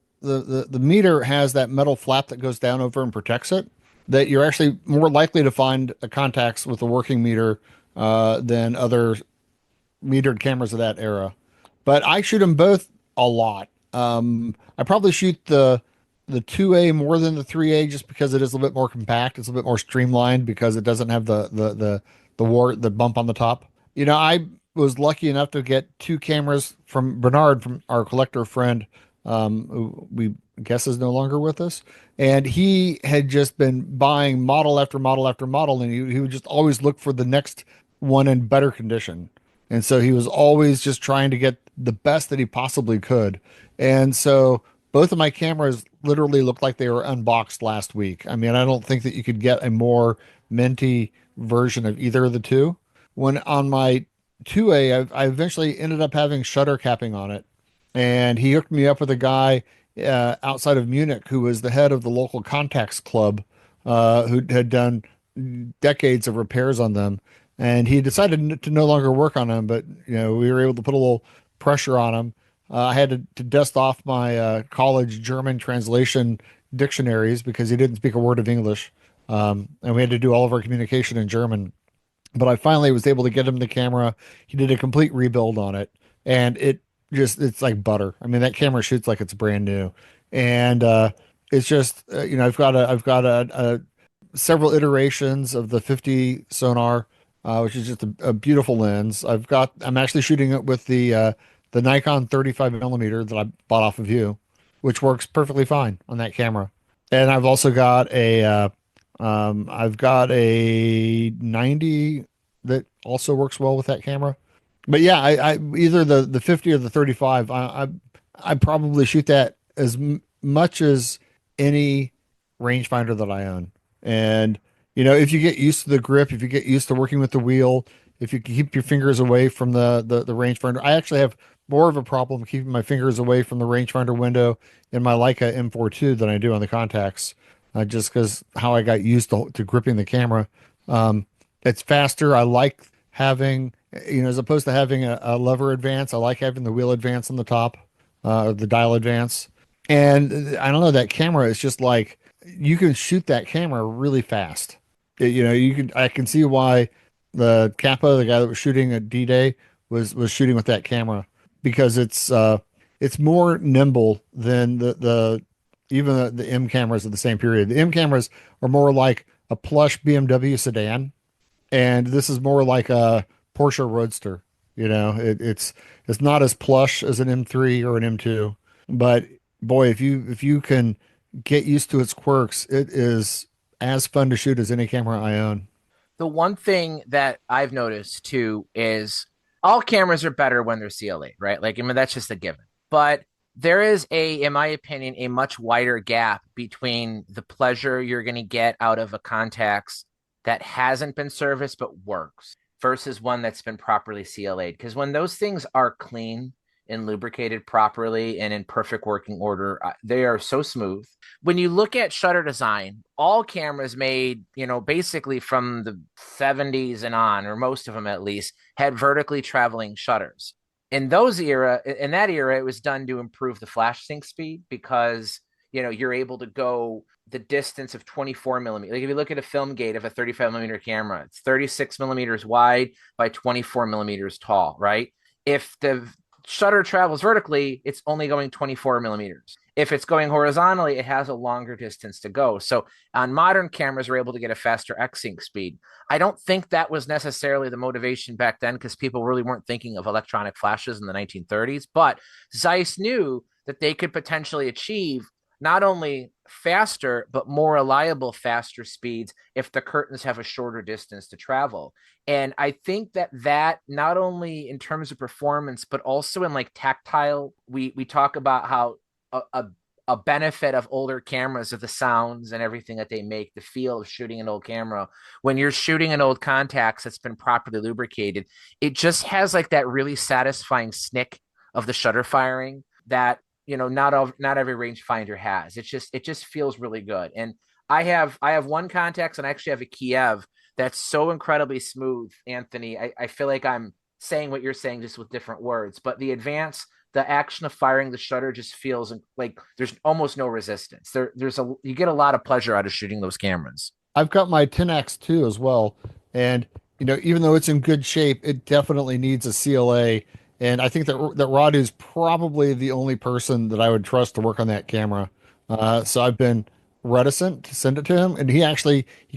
meter has that metal flap that goes down over and protects it, that you're actually more likely to find a Contax with a working meter than other metered cameras of that era. But I shoot them both a lot. I probably shoot the 2A more than the 3A just because it is a little bit more compact. It's a little bit more streamlined because it doesn't have the bump on the top. I was lucky enough to get 2 cameras from Bernard, from our collector friend, who we guess is no longer with us. And he had just been buying model after model after model, and he would just always look for the next one in better condition. And so he was always just trying to get the best that he possibly could. And so both of my cameras literally looked like they were unboxed last week. I mean, I don't think that you could get a more minty version of either of the two. When on my 2A, I eventually ended up having shutter capping on it. And he hooked me up with a guy outside of Munich who was the head of the local Contax club, who had done decades of repairs on them. And he decided to no longer work on them, but we were able to put a little pressure on him. I had to dust off my college German translation dictionaries because he didn't speak a word of English. And we had to do all of our communication in German. But I finally was able to get him the camera. He did a complete rebuild on it. and it's like butter. I mean, that camera shoots like it's brand new, and it's just I've got a several iterations of the 50 sonar, which is just a beautiful lens. I'm actually shooting it with the Nikon 35 millimeter that I bought off of you, which works perfectly fine on that camera. And I've got a 90 that also works well with that camera. But yeah, I either the 50 or the 35, I probably shoot that as much as any rangefinder that I own. And if you get used to the grip, if you get used to working with the wheel, if you keep your fingers away from the rangefinder, I actually have more of a problem keeping my fingers away from the rangefinder window in my Leica M4 II than I do on the Contax, just because how I got used to gripping the camera. It's faster. I like having, as opposed to having a lever advance, I like having the wheel advance on the top, the dial advance. And I don't know, that camera is just like, you can shoot that camera really fast. I can see why the Kappa, the guy that was shooting at D-Day, was shooting with that camera, because it's more nimble than even the M cameras of the same period. The M cameras are more like a plush BMW sedan, and this is more like a Porsche Roadster. It's not as plush as an M3 or an M2, but boy, if you can get used to its quirks, it is as fun to shoot as any camera I own. The one thing that I've noticed too is all cameras are better when they're CLA, right? Like, I mean, that's just a given. But there is in my opinion, a much wider gap between the pleasure you're going to get out of a Contax that hasn't been serviced but works versus one that's been properly CLA'd. Because when those things are clean and lubricated properly and in perfect working order, they are so smooth. When you look at shutter design, all cameras made, basically from the 70s and on, or most of them at least, had vertically traveling shutters. In that era, it was done to improve the flash sync speed, because you're able to go the distance of 24 millimeters. Like if you look at a film gate of a 35 millimeter camera, it's 36 millimeters wide by 24 millimeters tall, right? If the shutter travels vertically, it's only going 24 millimeters. If it's going horizontally, it has a longer distance to go. So on modern cameras, we're able to get a faster X-sync speed. I don't think that was necessarily the motivation back then, because people really weren't thinking of electronic flashes in the 1930s. But Zeiss knew that they could potentially achieve not only faster, but more reliable, faster speeds if the curtains have a shorter distance to travel. And I think that not only in terms of performance, but also in like tactile, we talk about how a benefit of older cameras are the sounds and everything that they make, the feel of shooting an old camera. When you're shooting an old Contax that's been properly lubricated, it just has like that really satisfying snick of the shutter firing that not every rangefinder has. It just feels really good. And I have one Contax, and I actually have a Kiev that's so incredibly smooth, Anthony. I feel like I'm saying what you're saying just with different words, but the action of firing the shutter just feels like there's almost no resistance. You get a lot of pleasure out of shooting those cameras. I've got my 10X2 as well, and even though it's in good shape, it definitely needs a CLA. And I think that Rod is probably the only person that I would trust to work on that camera. So I've been reticent to send it to him, and he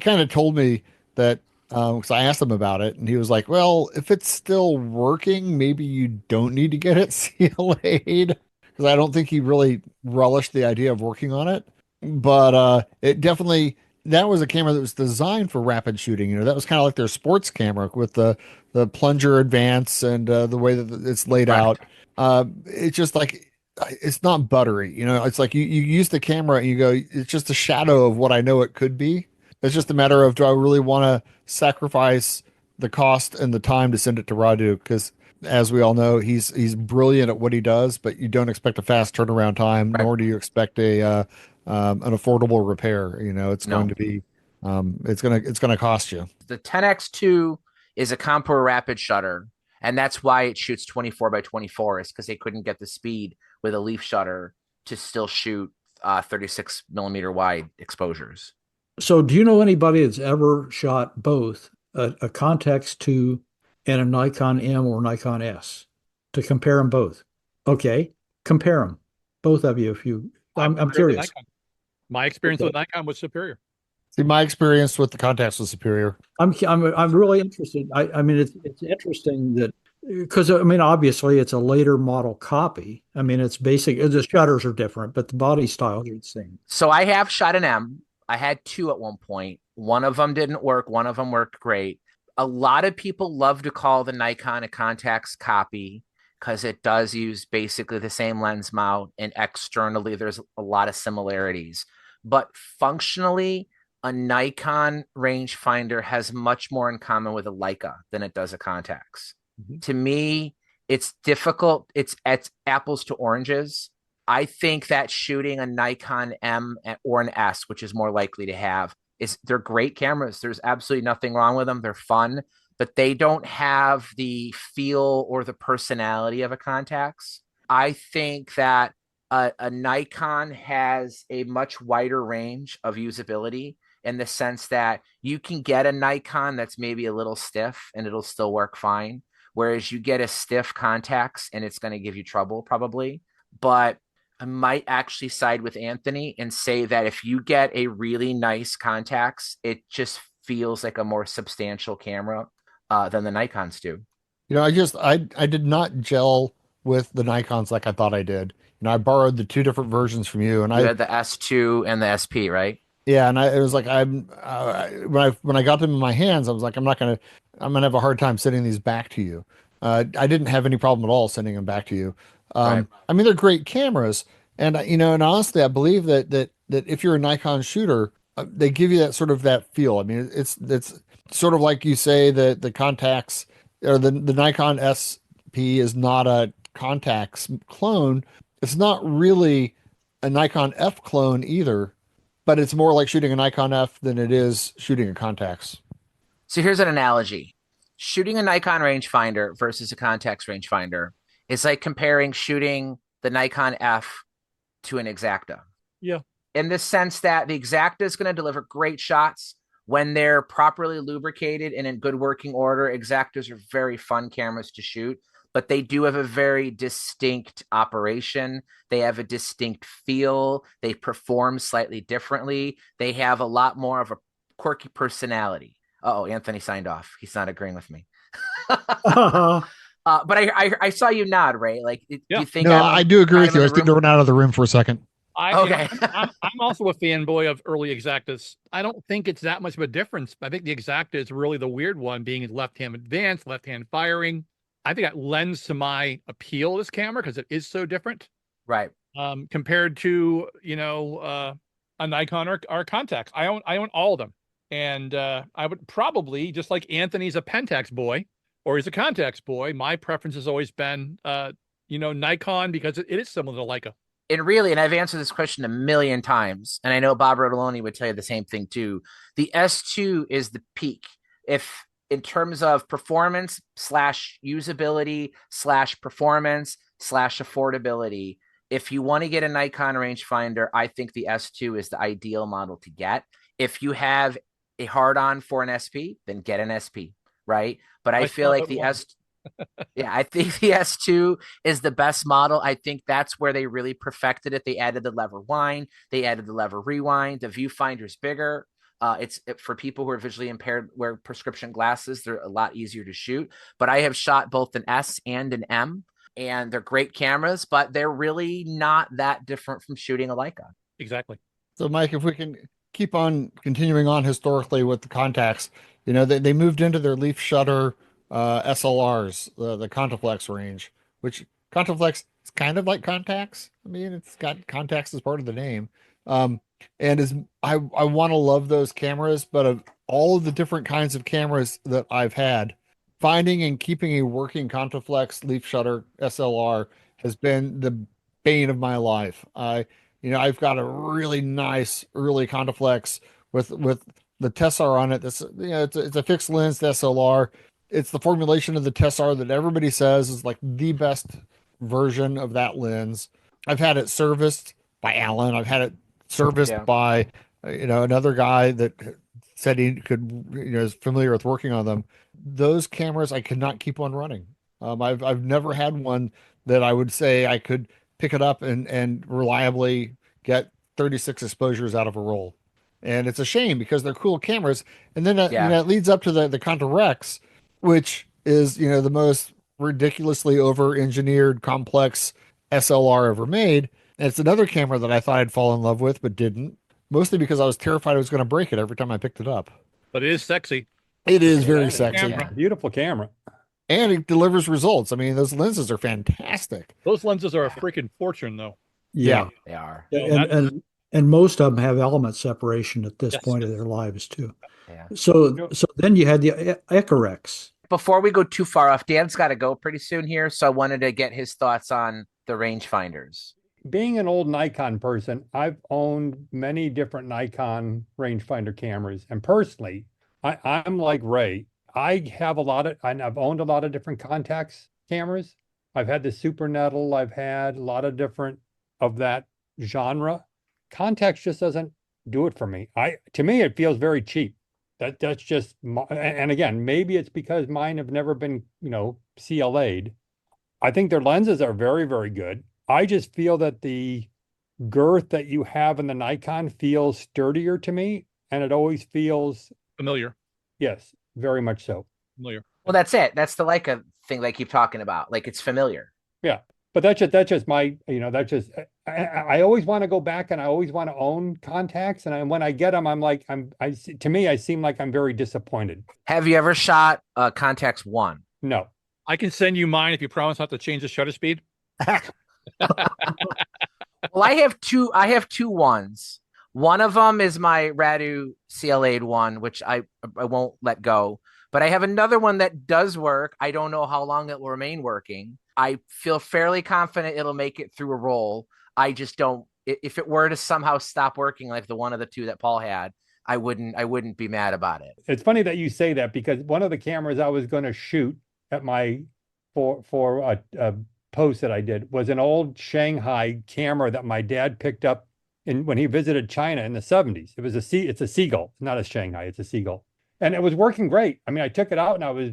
kind of told me that, because I asked him about it, and he was like, "Well, if it's still working, maybe you don't need to get it CLA'd," because I don't think he really relished the idea of working on it. But it definitely, that was a camera that was designed for rapid shooting. That was kind of like their sports camera with the plunger advance and the way that it's laid out. It's just like, it's not buttery. It's like you use the camera and you go, it's just a shadow of what I know it could be. It's just a matter of, do I really want to sacrifice the cost and the time to send it to Radu? Because as we all know, he's brilliant at what he does, but you don't expect a fast turnaround time, nor do you expect an affordable repair. It's going to be, it's going to cost you. The 10X2 is a Compur rapid shutter, and that's why it shoots 24 by 24, is because they couldn't get the speed with a leaf shutter to still shoot 36 millimeter wide exposures. So do you know anybody that's ever shot both a Contax 2 and a Nikon M or Nikon S to compare them both. Okay, compare them, both of you. If you, I'm curious. My experience with Nikon was superior. See, my experience with the Contax was superior. I'm really interested. I mean, it's interesting that because I mean, obviously, it's a later model copy. I mean, it's basic. The shutters are different, but the body style is the same. So I have shot an M. I had two at one point. One of them didn't work. One of them worked great. A lot of people love to call the Nikon a Contax copy because it does use basically the same lens mount, and externally there's a lot of similarities. But functionally, a Nikon rangefinder has much more in common with a Leica than it does a Contax. Mm-hmm. To me, it's difficult. It's apples to oranges. I think that shooting a Nikon M or an S, which is more likely to have, they're great cameras. There's absolutely nothing wrong with them. They're fun, but they don't have the feel or the personality of a Contax. I think that a Nikon has a much wider range of usability in the sense that you can get a Nikon that's maybe a little stiff and it'll still work fine. Whereas you get a stiff Contax and it's going to give you trouble probably. But I might actually side with Anthony and say that if you get a really nice Contax, it just feels like a more substantial camera than the Nikons do. You know, I did not gel with the Nikons like I thought I did. You know, I borrowed the two different versions from you, and you had the S2 and the SP, right? Yeah, and it was like when I got them in my hands, I was like, I'm gonna have a hard time sending these back to you. I didn't have any problem at all sending them back to you. Right. I mean, they're great cameras, and and honestly, I believe that if you're a Nikon shooter, they give you that feel. I mean, it's sort of like you say that the Contax or the Nikon SP is not a Contax clone. It's not really a Nikon F clone either, but it's more like shooting a Nikon F than it is shooting a Contax. So here's an analogy. Shooting a Nikon rangefinder versus a Contax rangefinder is like comparing shooting the Nikon F to an Exacta. Yeah. In the sense that the Exacta is going to deliver great shots when they're properly lubricated and in good working order. Exactas are very fun cameras to shoot, but they do have a very distinct operation. They have a distinct feel. They perform slightly differently. They have a lot more of a quirky personality. Oh, Anthony signed off. He's not agreeing with me. But I saw you nod, Ray. Like, do you think? No, I do agree with you. I was going out of the room for a second. Okay. I'm also a fanboy of early Exactas. I don't think it's that much of a difference. I think the Exacta is really the weird one, being left-hand advanced, left-hand firing. I think that lends to my appeal of this camera because it is so different. Right. Compared to, a Nikon or Contax. I own all of them. And I would probably, just like Anthony's a Pentax boy or he's a Contax boy, my preference has always been, Nikon because it is similar to Leica. And really, and I've answered this question a million times, and I know Bob Rotoloni would tell you the same thing too. The S2 is the peak. If in terms of performance / usability / performance / affordability, if you want to get a Nikon rangefinder, I think the S2 is the ideal model to get. If you have a hard-on for an SP, then get an SP, right? But I feel like the I think the S2 is the best model. I think that's where they really perfected it. They added the lever wind, they added the lever rewind. The viewfinder's bigger. It's for people who are visually impaired, wear prescription glasses. They're a lot easier to shoot. But I have shot both an S and an M, and they're great cameras, but they're really not that different from shooting a Leica. Exactly. So, Mike, if we can keep on continuing on historically with the Contax, they moved into their leaf shutter SLRs, the Contaflex range, which Contaflex is kind of like Contax. I mean, it's got Contax as part of the name. And I want to love those cameras, but of all of the different kinds of cameras that I've had, finding and keeping a working Contaflex leaf shutter SLR has been the bane of my life. I've got a really nice early Contaflex with the Tessar on it. It's a fixed lens SLR. It's the formulation of the Tessar that everybody says is like the best version of that lens. I've had it serviced by Alan. I've had it serviced by another guy that said he could is familiar with working on them. Those cameras I could not keep on running. I've never had one that I would say I could pick it up and reliably get 36 exposures out of a roll. And it's a shame because they're cool cameras. And then Yeah. it leads up to the Contarex, which is the most ridiculously over-engineered, complex SLR ever made. And it's another camera that I thought I'd fall in love with, but didn't. Mostly because I was terrified I was going to break it every time I picked it up. But it is sexy. It is very That is sexy. a beautiful camera. And it delivers results. I mean, those lenses are fantastic. Those lenses are a freaking fortune, though. Yeah. They are. And most of them have element separation at this Yes. point of their lives too. Yeah. So then you had the Icarex. Before we go too far off, Dan's got to go pretty soon here, so I wanted to get his thoughts on the rangefinders. Being an old Nikon person, I've owned many different Nikon rangefinder cameras, and personally, I'm like Ray. I've owned a lot of different Contax cameras. I've had the Super Nettle. I've had a lot of different of that genre. Contax just doesn't do it for me. To me, it feels very cheap. That's just and again, maybe it's because mine have never been, CLA'd. I think their lenses are very, very good. I just feel that the girth that you have in the Nikon feels sturdier to me, and it always feels Familiar. yes, very much so. Familiar. Well, that's it. That's the Leica thing they keep talking about. Like, it's familiar. Yeah. But that's just my, I always want to go back and I always want to own Contax. And when I get them, I'm like, to me, I seem like I'm very disappointed. Have you ever shot Contax 1? No. I can send you mine if you promise not to change the shutter speed. Well, I have two ones. One of them is my Radu CLA'd one, which I won't let go. But I have another one that does work. I don't know how long it will remain working. I feel fairly confident it'll make it through a roll. I just don't. If it were to somehow stop working, like the one of the two that Paul had, I wouldn't be mad about it. It's funny that you say that because one of the cameras I was going to shoot at my for a post that I did was an old Shanghai camera that my dad picked up when he visited China in the 70s. It's a Seagull, not a Shanghai, it's a Seagull. And it was working great. I mean, I took it out and I was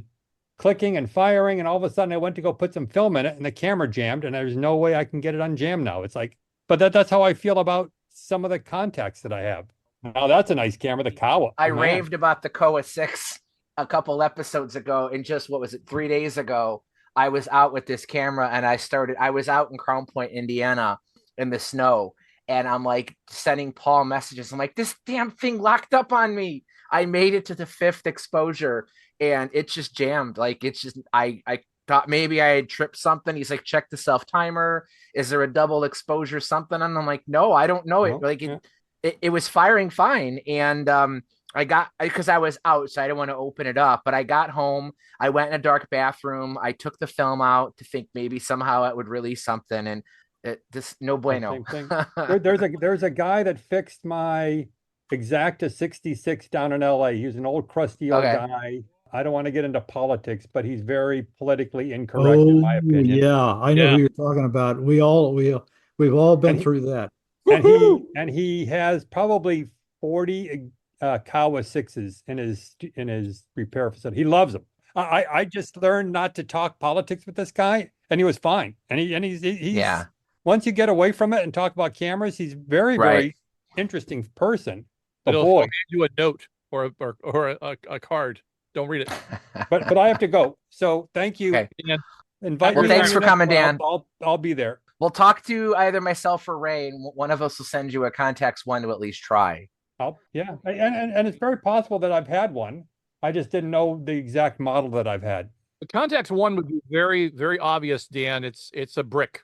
clicking and firing, and all of a sudden I went to go put some film in it and the camera jammed, and there's no way I can get it unjammed now. It's like, but that's how I feel about some of the Contax that I have. Now that's a nice camera, the Kawa. I raved about the Koa 6 a couple episodes ago, and just 3 days ago, I was out with this camera and I was out in Crown Point, Indiana in the snow, and I'm like sending Paul messages. I'm like, this damn thing locked up on me. I made it to the 5th exposure and it just jammed. Like, it's just, I thought maybe I had tripped something. He's like, check the self timer. Is there a double exposure something? And I'm like, no, I don't know it. Like it was firing fine. And because I was out, so I didn't want to open it up, but I got home, I went in a dark bathroom. I took the film out to think maybe somehow it would release something. And no bueno. There's a guy that fixed my Exacta 66 down in LA. He's an old crusty old guy. I don't want to get into politics, but he's very politically incorrect in my opinion. Yeah, I know who you're talking about. We've all been through that. And he has probably 40 Kawa 6s in his repair facility. He loves them. I just learned not to talk politics with this guy, and he was fine. And he's once you get away from it and talk about cameras, he's very very interesting person. It'll hand you a note or a card. Don't read it. But I have to go. So thank you. Okay. Invite me. Thanks for coming, Dan. I'll be there. We'll talk to either myself or Ray, and one of us will send you a Contax 1 to at least try. And it's very possible that I've had one. I just didn't know the exact model that I've had. The Contax 1 would be very, very obvious, Dan. It's a brick.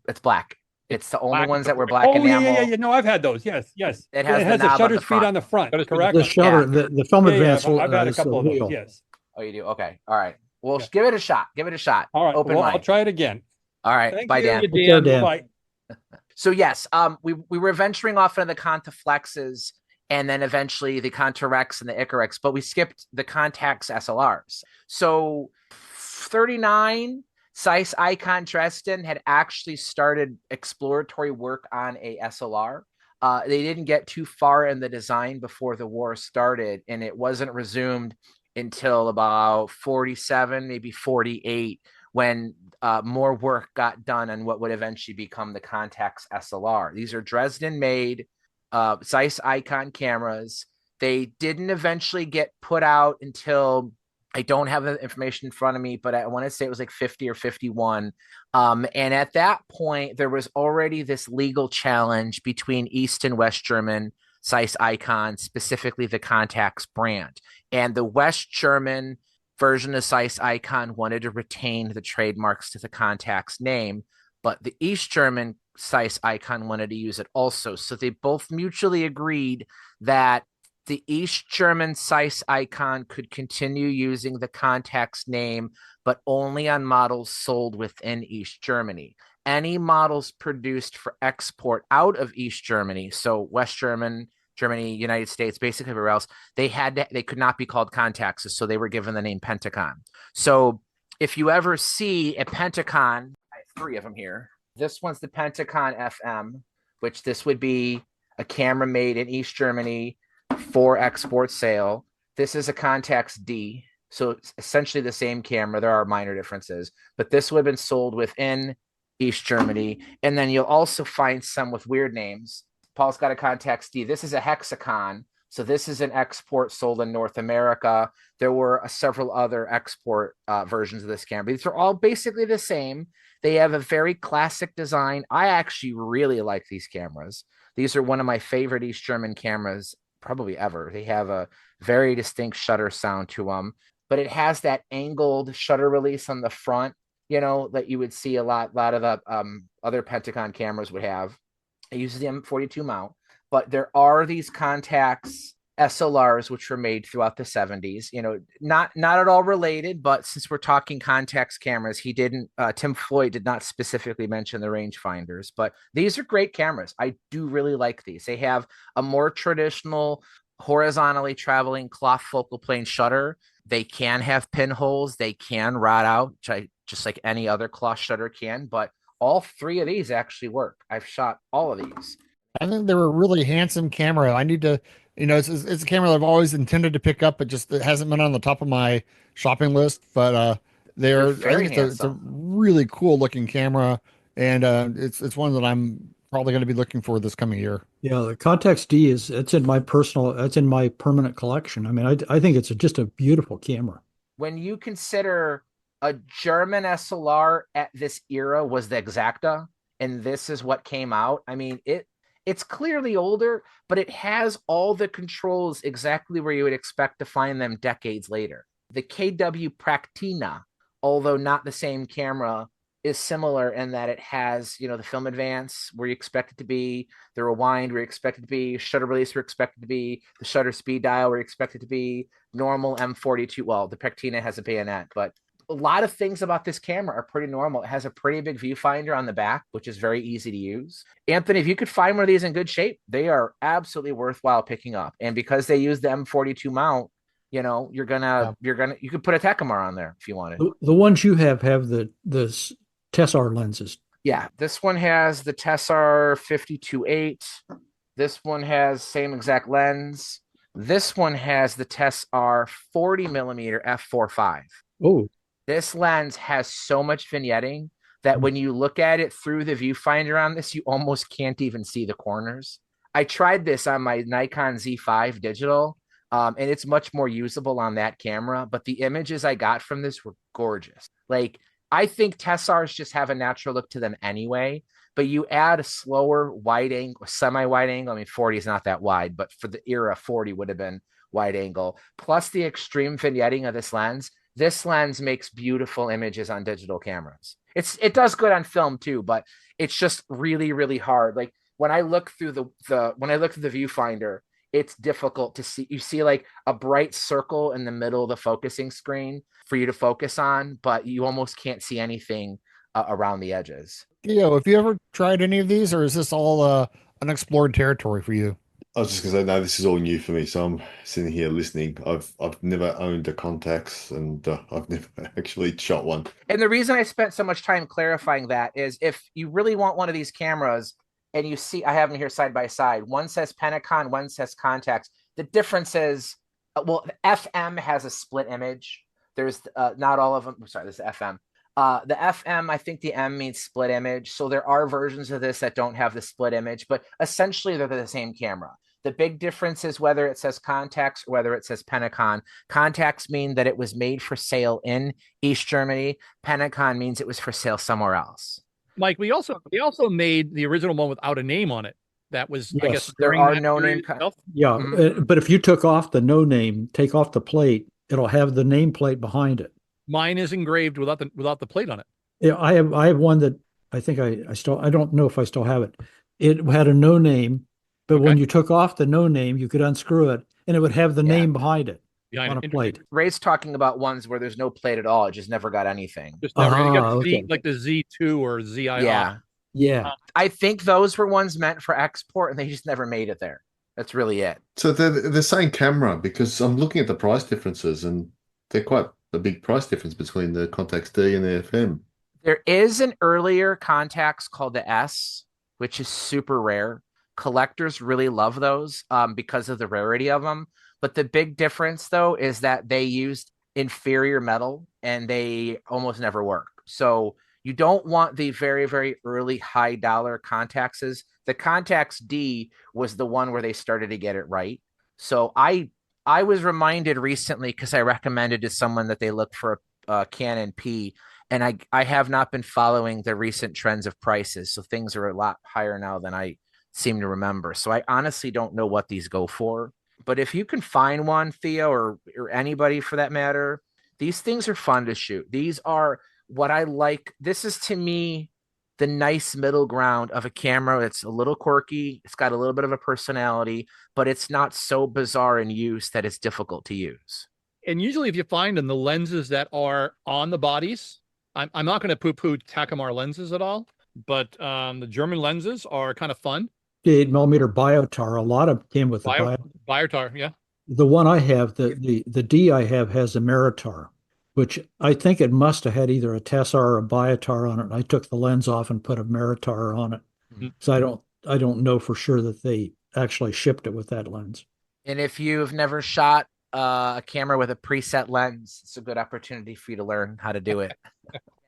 It's black. It's the only ones that were black. Oh, enamel. yeah. No, I've had those. Yes. It has a shutter speed on the front. Correct. The shutter, the film advance. I've had a couple of those. Yes. Oh, you do? Okay. All right. Well, give it a shot. All right. Open mic. I'll try it again. All right. Bye, Dan. Dan. Bye. So yes, we were venturing off into the Contaflexes and then eventually the Contarex and the Icarex, but we skipped the Contax SLRs. So 39 Zeiss Icon Dresden had actually started exploratory work on a SLR. They didn't get too far in the design before the war started, and it wasn't resumed until about 47, maybe 48, when more work got done on what would eventually become the Contax SLR. These are Dresden-made Zeiss Icon cameras. They didn't eventually get put out until, I don't have the information in front of me, but I want to say it was like 50 or 51. And at that point, there was already this legal challenge between East and West German Zeiss Icon, specifically the Contax brand. And the West German version of Zeiss Icon wanted to retain the trademarks to the Contax name, but the East German Zeiss Icon wanted to use it also. So they both mutually agreed that the East German Zeiss Icon could continue using the Contax name, but only on models sold within East Germany. Any models produced for export out of East Germany, so West Germany, United States, basically everywhere else, they could not be called Contaxes, so they were given the name Pentacon. So if you ever see a Pentacon, I have 3 of them here. This one's the Pentacon FM, which this would be a camera made in East Germany for export sale. This is a Contax D, so it's essentially the same camera. There are minor differences, but this would have been sold within East Germany. And then you'll also find some with weird names. Paul's got a Contax D. This is a Hexacon. So this is an export sold in North America. There were several other export versions of this camera. These are all basically the same. They have a very classic design. I actually really like these cameras. These are one of my favorite East German cameras probably ever. They have a very distinct shutter sound to them, but it has that angled shutter release on the front, that you would see a lot of the other Pentacon cameras would have. It uses the M42 mount, but there are these Contax SLRs which were made throughout the 70s. Not at all related, but since we're talking Contax cameras, Tim Floyd did not specifically mention the rangefinders, but these are great cameras. I do really like these. They have a more traditional horizontally traveling cloth focal plane shutter. They can have pinholes. They can rot out, just like any other cloth shutter can, but all 3 of these actually work. I've shot all of these. I think they're a really handsome camera. I need to, it's a camera that I've always intended to pick up, but just it hasn't been on the top of my shopping list. But They're I very think it's a really cool looking camera, and it's one that I'm probably going to be looking for this coming year. Yeah, the Contax D it's in my permanent collection. I mean, I think it's just a beautiful camera. When you consider a German SLR at this era was the Exacta, and this is what came out. I mean, it's clearly older, but it has all the controls exactly where you would expect to find them decades later. The KW Praktina, although not the same camera, is similar in that it has, the film advance where you expect it to be, the rewind where you expect it to be, shutter release where you expect it to be, the shutter speed dial where you expect it to be, normal M42. Well, the Praktina has a bayonet, but a lot of things about this camera are pretty normal. It has a pretty big viewfinder on the back, which is very easy to use. Anthony, if you could find one of these in good shape, they are absolutely worthwhile picking up. And because they use the M42 mount, you could put a Tecumar on there if you wanted. The ones you have the Tessar lenses. Yeah, this one has the Tessar 52.8. This one has same exact lens. This one has the Tessar 40 millimeter f4.5. Oh. This lens has so much vignetting that when you look at it through the viewfinder on this, you almost can't even see the corners. I tried this on my Nikon Z5 digital, and it's much more usable on that camera, but the images I got from this were gorgeous. Like, I think Tessars just have a natural look to them anyway, but you add a slower wide angle, semi-wide angle. I mean, 40 is not that wide, but for the era, 40 would have been wide angle. Plus the extreme vignetting of this lens. This lens makes beautiful images on digital cameras. It does good on film too, but it's just really, really hard. Like when I look through the viewfinder, it's difficult to see. You see like a bright circle in the middle of the focusing screen for you to focus on, but you almost can't see anything around the edges. Have you ever tried any of these, or is this all unexplored territory for you? I was just going to say, no, this is all new for me. So I'm sitting here listening. I've never owned a Contax, and I've never actually shot one. And the reason I spent so much time clarifying that is if you really want one of these cameras and you see, I have them here side by side. One says Pentacon, one says Contax. The difference is, the FM has a split image. There's not all of them. Sorry, this is FM. The FM, I think the M means split image. So there are versions of this that don't have the split image, but essentially they're the same camera. The big difference is whether it says Contax or whether it says Penacon. Contax mean that it was made for sale in East Germany. Penacon means it was for sale somewhere else. Mike, we also made the original one without a name on it. That was, I guess, Yes, there during are that no period name. itself. yeah. Mhm. But if you took off the no name, take off the plate, it'll have the nameplate behind it. Mine is engraved without the plate on it. Yeah, I have one that I think I don't know if I still have it. It had a no name, but when Okay. you took off the no name, you could unscrew it and it would have the Yeah. name behind it Behind on it. a plate. Ray's talking about ones where there's no plate at all. It just never got anything. Just never. You got Ah, the Z, okay. like the Z2 or ZII. Yeah. Yeah. I think those were ones meant for export and they just never made it there. That's really it. So they're the same camera because I'm looking at the price differences and they're quite a big price difference between the Contax D and the FM. There is an earlier Contax called the S, which is super rare. Collectors really love those because of the rarity of them. But the big difference, though, is that they used inferior metal and they almost never work. So you don't want the very, very early high dollar Contaxes. The Contax D was the one where they started to get it right. So I was reminded recently because I recommended to someone that they look for a Canon P, and I have not been following the recent trends of prices. So things are a lot higher now than I seem to remember. So I honestly don't know what these go for. But if you can find one, Theo, or anybody for that matter, these things are fun to shoot. These are what I like. This is to me the nice middle ground of a camera. It's a little quirky. It's got a little bit of a personality, but it's not so bizarre in use that it's difficult to use. And usually if you find them, the lenses that are on the bodies, I'm not going to poo-poo Takamar lenses at all, but the German lenses are kind of fun. 8mm biotar. A lot of came with the Biotar, yeah. The one I have, the D I have has a Meritar, which I think it must have had either a Tessar or a Biotar on it. And I took the lens off and put a Meritar on it. Mhm. So I don't know for sure that they actually shipped it with that lens. And if you've never shot a camera with a preset lens, it's a good opportunity for you to learn how to do it.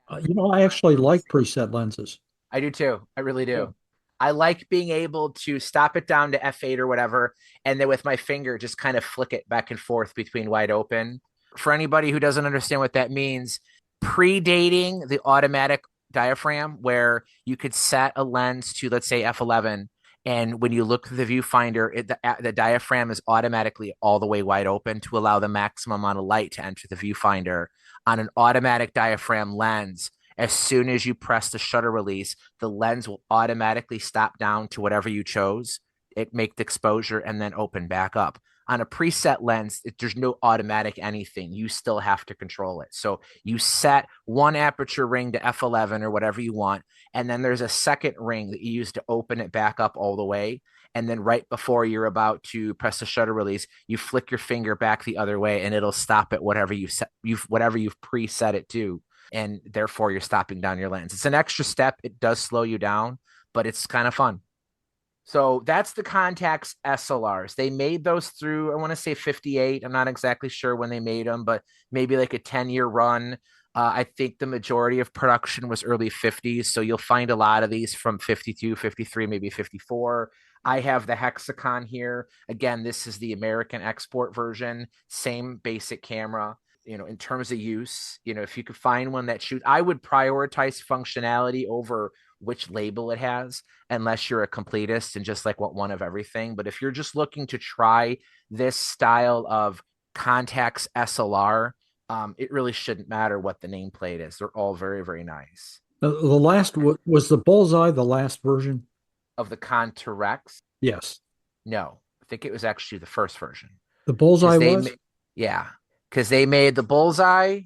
I actually like preset lenses. I do too. I really do. I like being able to stop it down to f8 or whatever, and then with my finger just kind of flick it back and forth between wide open. For anybody who doesn't understand what that means, predating the automatic diaphragm where you could set a lens to, let's say, f11, and when you look through the viewfinder, the diaphragm is automatically all the way wide open to allow the maximum amount of light to enter the viewfinder. On an automatic diaphragm lens, as soon as you press the shutter release, the lens will automatically stop down to whatever you chose. It make the exposure and then open back up. On a preset lens, there's no automatic anything. You still have to control it. So you set one aperture ring to f11 or whatever you want, and then there's a second ring that you use to open it back up all the way. And then right before you're about to press the shutter release, you flick your finger back the other way, and it'll stop at whatever you've preset it to. And therefore you're stopping down your lens. It's an extra step. It does slow you down, but it's kind of fun. So that's the Contax SLRs. They made those through, I want to say 58. I'm not exactly sure when they made them, but maybe like a 10-year run. I think the majority of production was early 50s. So you'll find a lot of these from 52, 53, maybe 54. I have the Hexacon here. Again, this is the American export version. Same basic camera. In terms of use, if you could find one that shoots, I would prioritize functionality over which label it has, unless you're a completist and just like want one of everything. But if you're just looking to try this style of Contax SLR, it really shouldn't matter what the nameplate is. They're all very, very nice. The last was the Bullseye, the last version Of the Contax? Yes. No, I think it was actually the first version. The Bullseye was? Yeah. Because they made the Bullseye.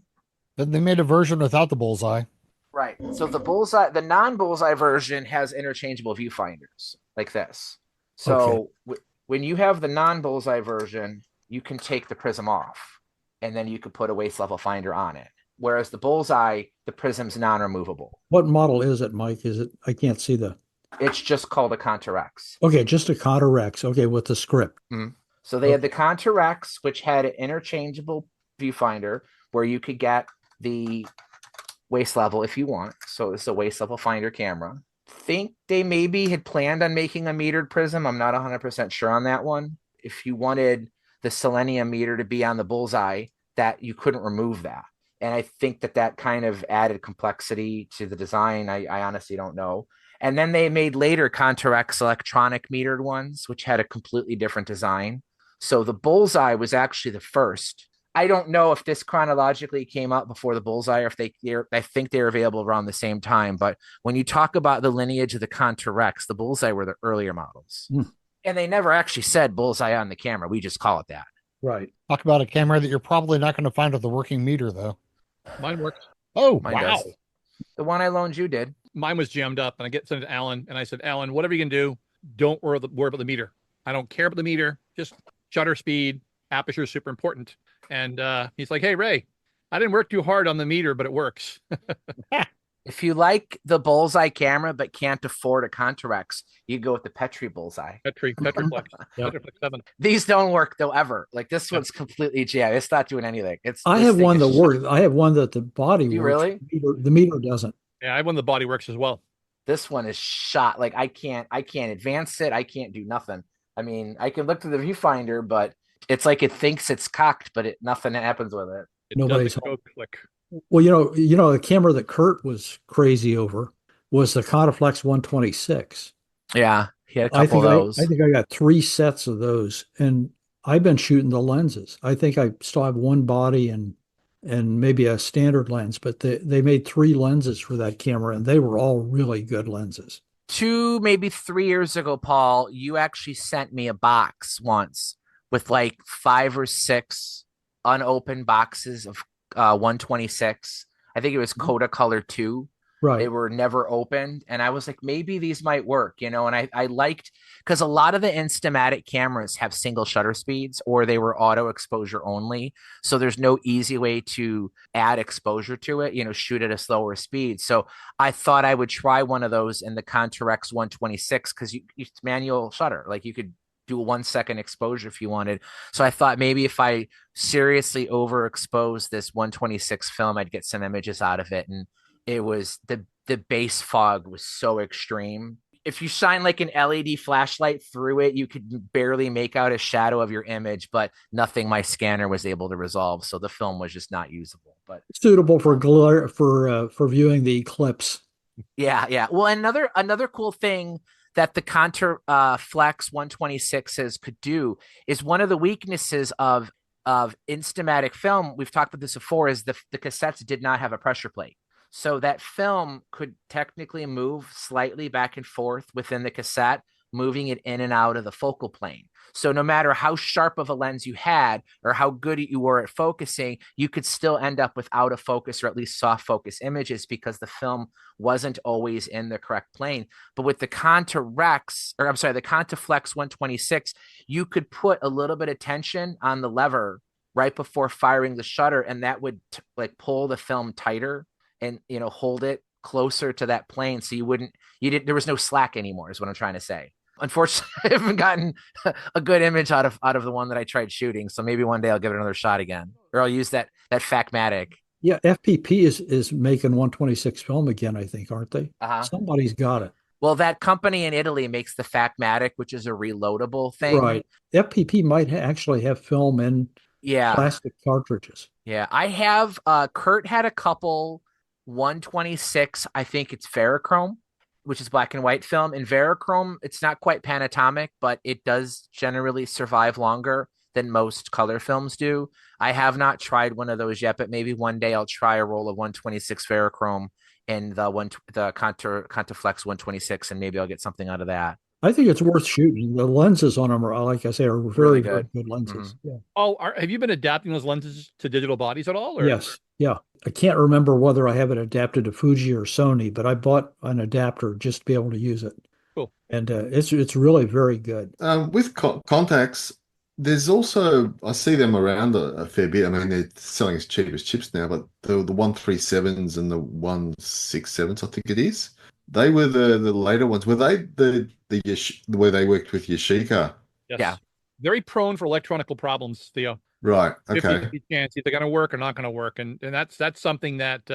Then they made a version without the Bullseye. Right. So the Bullseye, the non-Bullseye version has interchangeable viewfinders like this. So when you have the non-Bullseye version, you can take the prism off and then you could put a waist level finder on it. Whereas the Bullseye, the prism's non-removable. What model is it, Mike? I can't see It's just called a Contax. Okay, just a Contax. Okay, with the script. Mm-hmm. So they had the Contax, which had an interchangeable viewfinder where you could get the waist level if you want. So it's a waist level finder camera. Think they maybe had planned on making a metered prism. I'm not 100% sure on that one. If you wanted the selenium meter to be on the bullseye, that you couldn't remove that. And I think that kind of added complexity to the design. I honestly don't know. And then they made later Contax electronic metered ones, which had a completely different design. So the bullseye was actually the first. I don't know if this chronologically came out before the bullseye or if I think they're available around the same time. But when you talk about the lineage of the Contax, the bullseye were the earlier models. And they never actually said bullseye on the camera. We just call it that. Right. Talk about a camera that you're probably not going to find with a working meter, though. Mine works. Oh, Mine wow. does. The one I loaned you did. Mine was jammed up, and I sent it to Alan, and I said, Alan, whatever you can do, don't worry about the meter. I don't care about the meter. Just shutter speed, aperture is super important. And he's like, hey, Ray, I didn't work too hard on the meter, but it works. If you like the bullseye camera but can't afford a Contax, you go with the Petri bullseye. Petroflex. Yep. Petroflex 7. These don't work though ever. Like this one's completely jammed. It's not doing anything. I have one that works. I have one that the body You works. really? The meter doesn't. Yeah, I have one the body works as well. This one is shot. Like I can't advance it. I can't do nothing. I mean, I can look through the viewfinder, but it's like it thinks it's cocked, but nothing happens with it. Nobody's doesn't go click. Well, the camera that Kurt was crazy over was the Contaflex 126. Yeah, he had a couple of those. I think I got 3 sets of those, and I've been shooting the lenses. I think I still have one body and maybe a standard lens, but they made 3 lenses for that camera, and they were all really good lenses. 2, maybe 3 years ago, Paul, you actually sent me a box once with like 5 or 6 unopened boxes of 126. I think it was Coda Color 2. Right. They were never opened. And I was like, maybe these might work, and I liked, because a lot of the Instamatic cameras have single shutter speeds or they were auto exposure only. So there's no easy way to add exposure to it, shoot at a slower speed. So I thought I would try one of those in the Contax 126 because it's manual shutter. Like you could do a 1 second exposure if you wanted. So I thought maybe if I seriously overexpose this 126 film, I'd get some images out of it. And it was the base fog was so extreme. If you shine like an LED flashlight through it, you could barely make out a shadow of your image, but nothing my scanner was able to resolve. So the film was just not usable. But suitable for glare for viewing the eclipse. Yeah. Well, another cool thing that the Contaflex 126s could do is one of the weaknesses of Instamatic film. We've talked about this before. Is the cassettes did not have a pressure plate. So that film could technically move slightly back and forth within the cassette, moving it in and out of the focal plane. So no matter how sharp of a lens you had or how good you were at focusing, you could still end up with out of focus or at least soft focus images because the film wasn't always in the correct plane. But with the the Contaflex 126, you could put a little bit of tension on the lever right before firing the shutter, and that would pull the film tighter and hold it closer to that plane, so there was no slack anymore, is what I'm trying to say. Unfortunately, I haven't gotten a good image out of the one that I tried shooting, so maybe one day I'll give it another shot again, or I'll use that Facmatic. Yeah, FPP is making 126 film again, I think, aren't they? Somebody's got it. Well, that company in Italy makes the Facmatic, which is a reloadable thing. Right. FPP might actually have film in plastic cartridges. Yeah, I have. Kurt had a couple 126. I think it's Verichrome, which is black and white film. In Verichrome, it's not quite Panatomic, but it does generally survive longer than most color films do. I have not tried one of those yet, but maybe one day I'll try a roll of 126 Verichrome and the Contaflex 126, and maybe I'll get something out of that. I think it's worth shooting. The lenses on them are, like I say, are very good lenses. Mm-hmm. Yeah. Have you been adapting those lenses to digital bodies at all? Or? Yes. Yeah. I can't remember whether I have it adapted to Fuji or Sony, but I bought an adapter just to be able to use it. Cool. And it's really very good. With Contax, there's also, I see them around a fair bit. I mean, they're selling as cheap as chips now, but the 137s and the 167s, I think it is. They were the later ones. Were they the where they worked with Yashica? Yes. Yeah. Very prone for electronical problems, Theo. Right. Okay. 50-50 chance either going to work or not going to work, and that's something that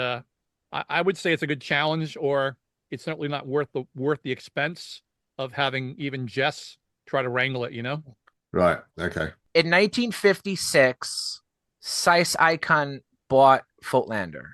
I would say it's a good challenge, or it's certainly not worth the expense of having even Jess try to wrangle it, Right. Okay. In 1956, Zeiss Icon bought Fotlander.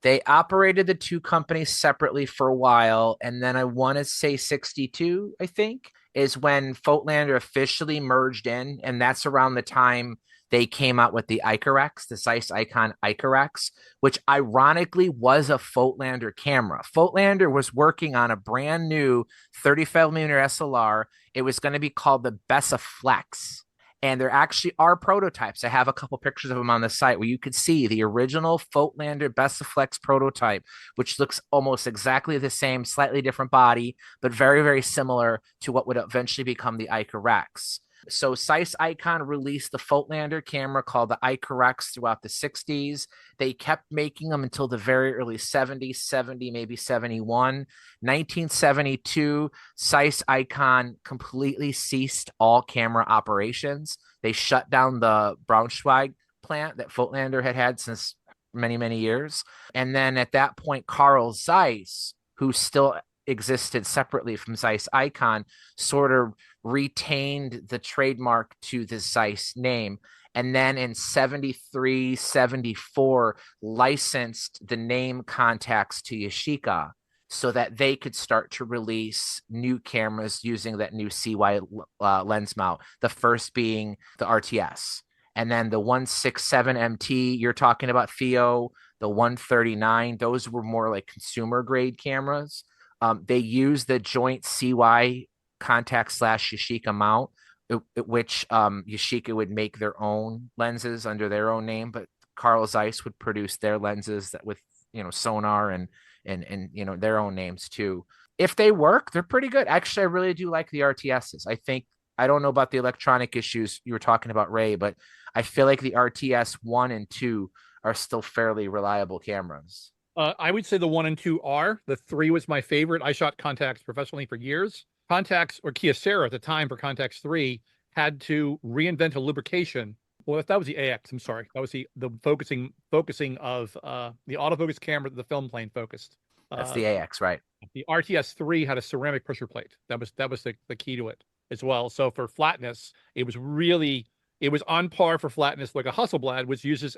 They operated the two companies separately for a while, and then I want to say 62, I think, is when Fotlander officially merged in, and that's around the time they came out with the Icarex, the Zeiss Icon Icarex, which ironically was a Fotlander camera. Fotlander was working on a brand new 35mm SLR. It was going to be called the Besaflex. And there actually are prototypes. I have a couple pictures of them on the site where you could see the original Fotlander Besaflex prototype, which looks almost exactly the same, slightly different body, but very, very similar to what would eventually become the Icarex. So Zeiss Icon released the Fotlander camera called the Icarex throughout the 60s. They kept making them until the very early 70s, 70, maybe 71. 1972, Zeiss Icon completely ceased all camera operations. They shut down the Braunschweig plant that Fotlander had since many, many years. And then at that point, Carl Zeiss, who still existed separately from Zeiss Icon, sort of retained the trademark to the Zeiss name. And then in 73, 74, licensed the name Contax to Yashica so that they could start to release new cameras using that new CY lens mount, the first being the RTS. And then the 167 MT, you're talking about, Theo, the 139, those were more like consumer grade cameras. They used the joint CY Contax / Yashica mount, which Yashica would make their own lenses under their own name, but Carl Zeiss would produce their lenses that with sonar and their own names too. If they work, they're pretty good. Actually, I really do like the RTSs. I don't know about the electronic issues you were talking about, Ray, but I feel like the RTS 1 and 2 are still fairly reliable cameras. I would say the 1 and 2 are. The 3 was my favorite. I shot Contax professionally for years. Contax, or Kyocera at the time for Contax 3, had to reinvent a lubrication. Well, that was the AX. I'm sorry. That was the focusing of the autofocus camera that the film plane focused. That's the AX, right? The RTS 3 had a ceramic pressure plate. That was the key to it as well. So for flatness, it was on par for flatness, like a Hasselblad, which uses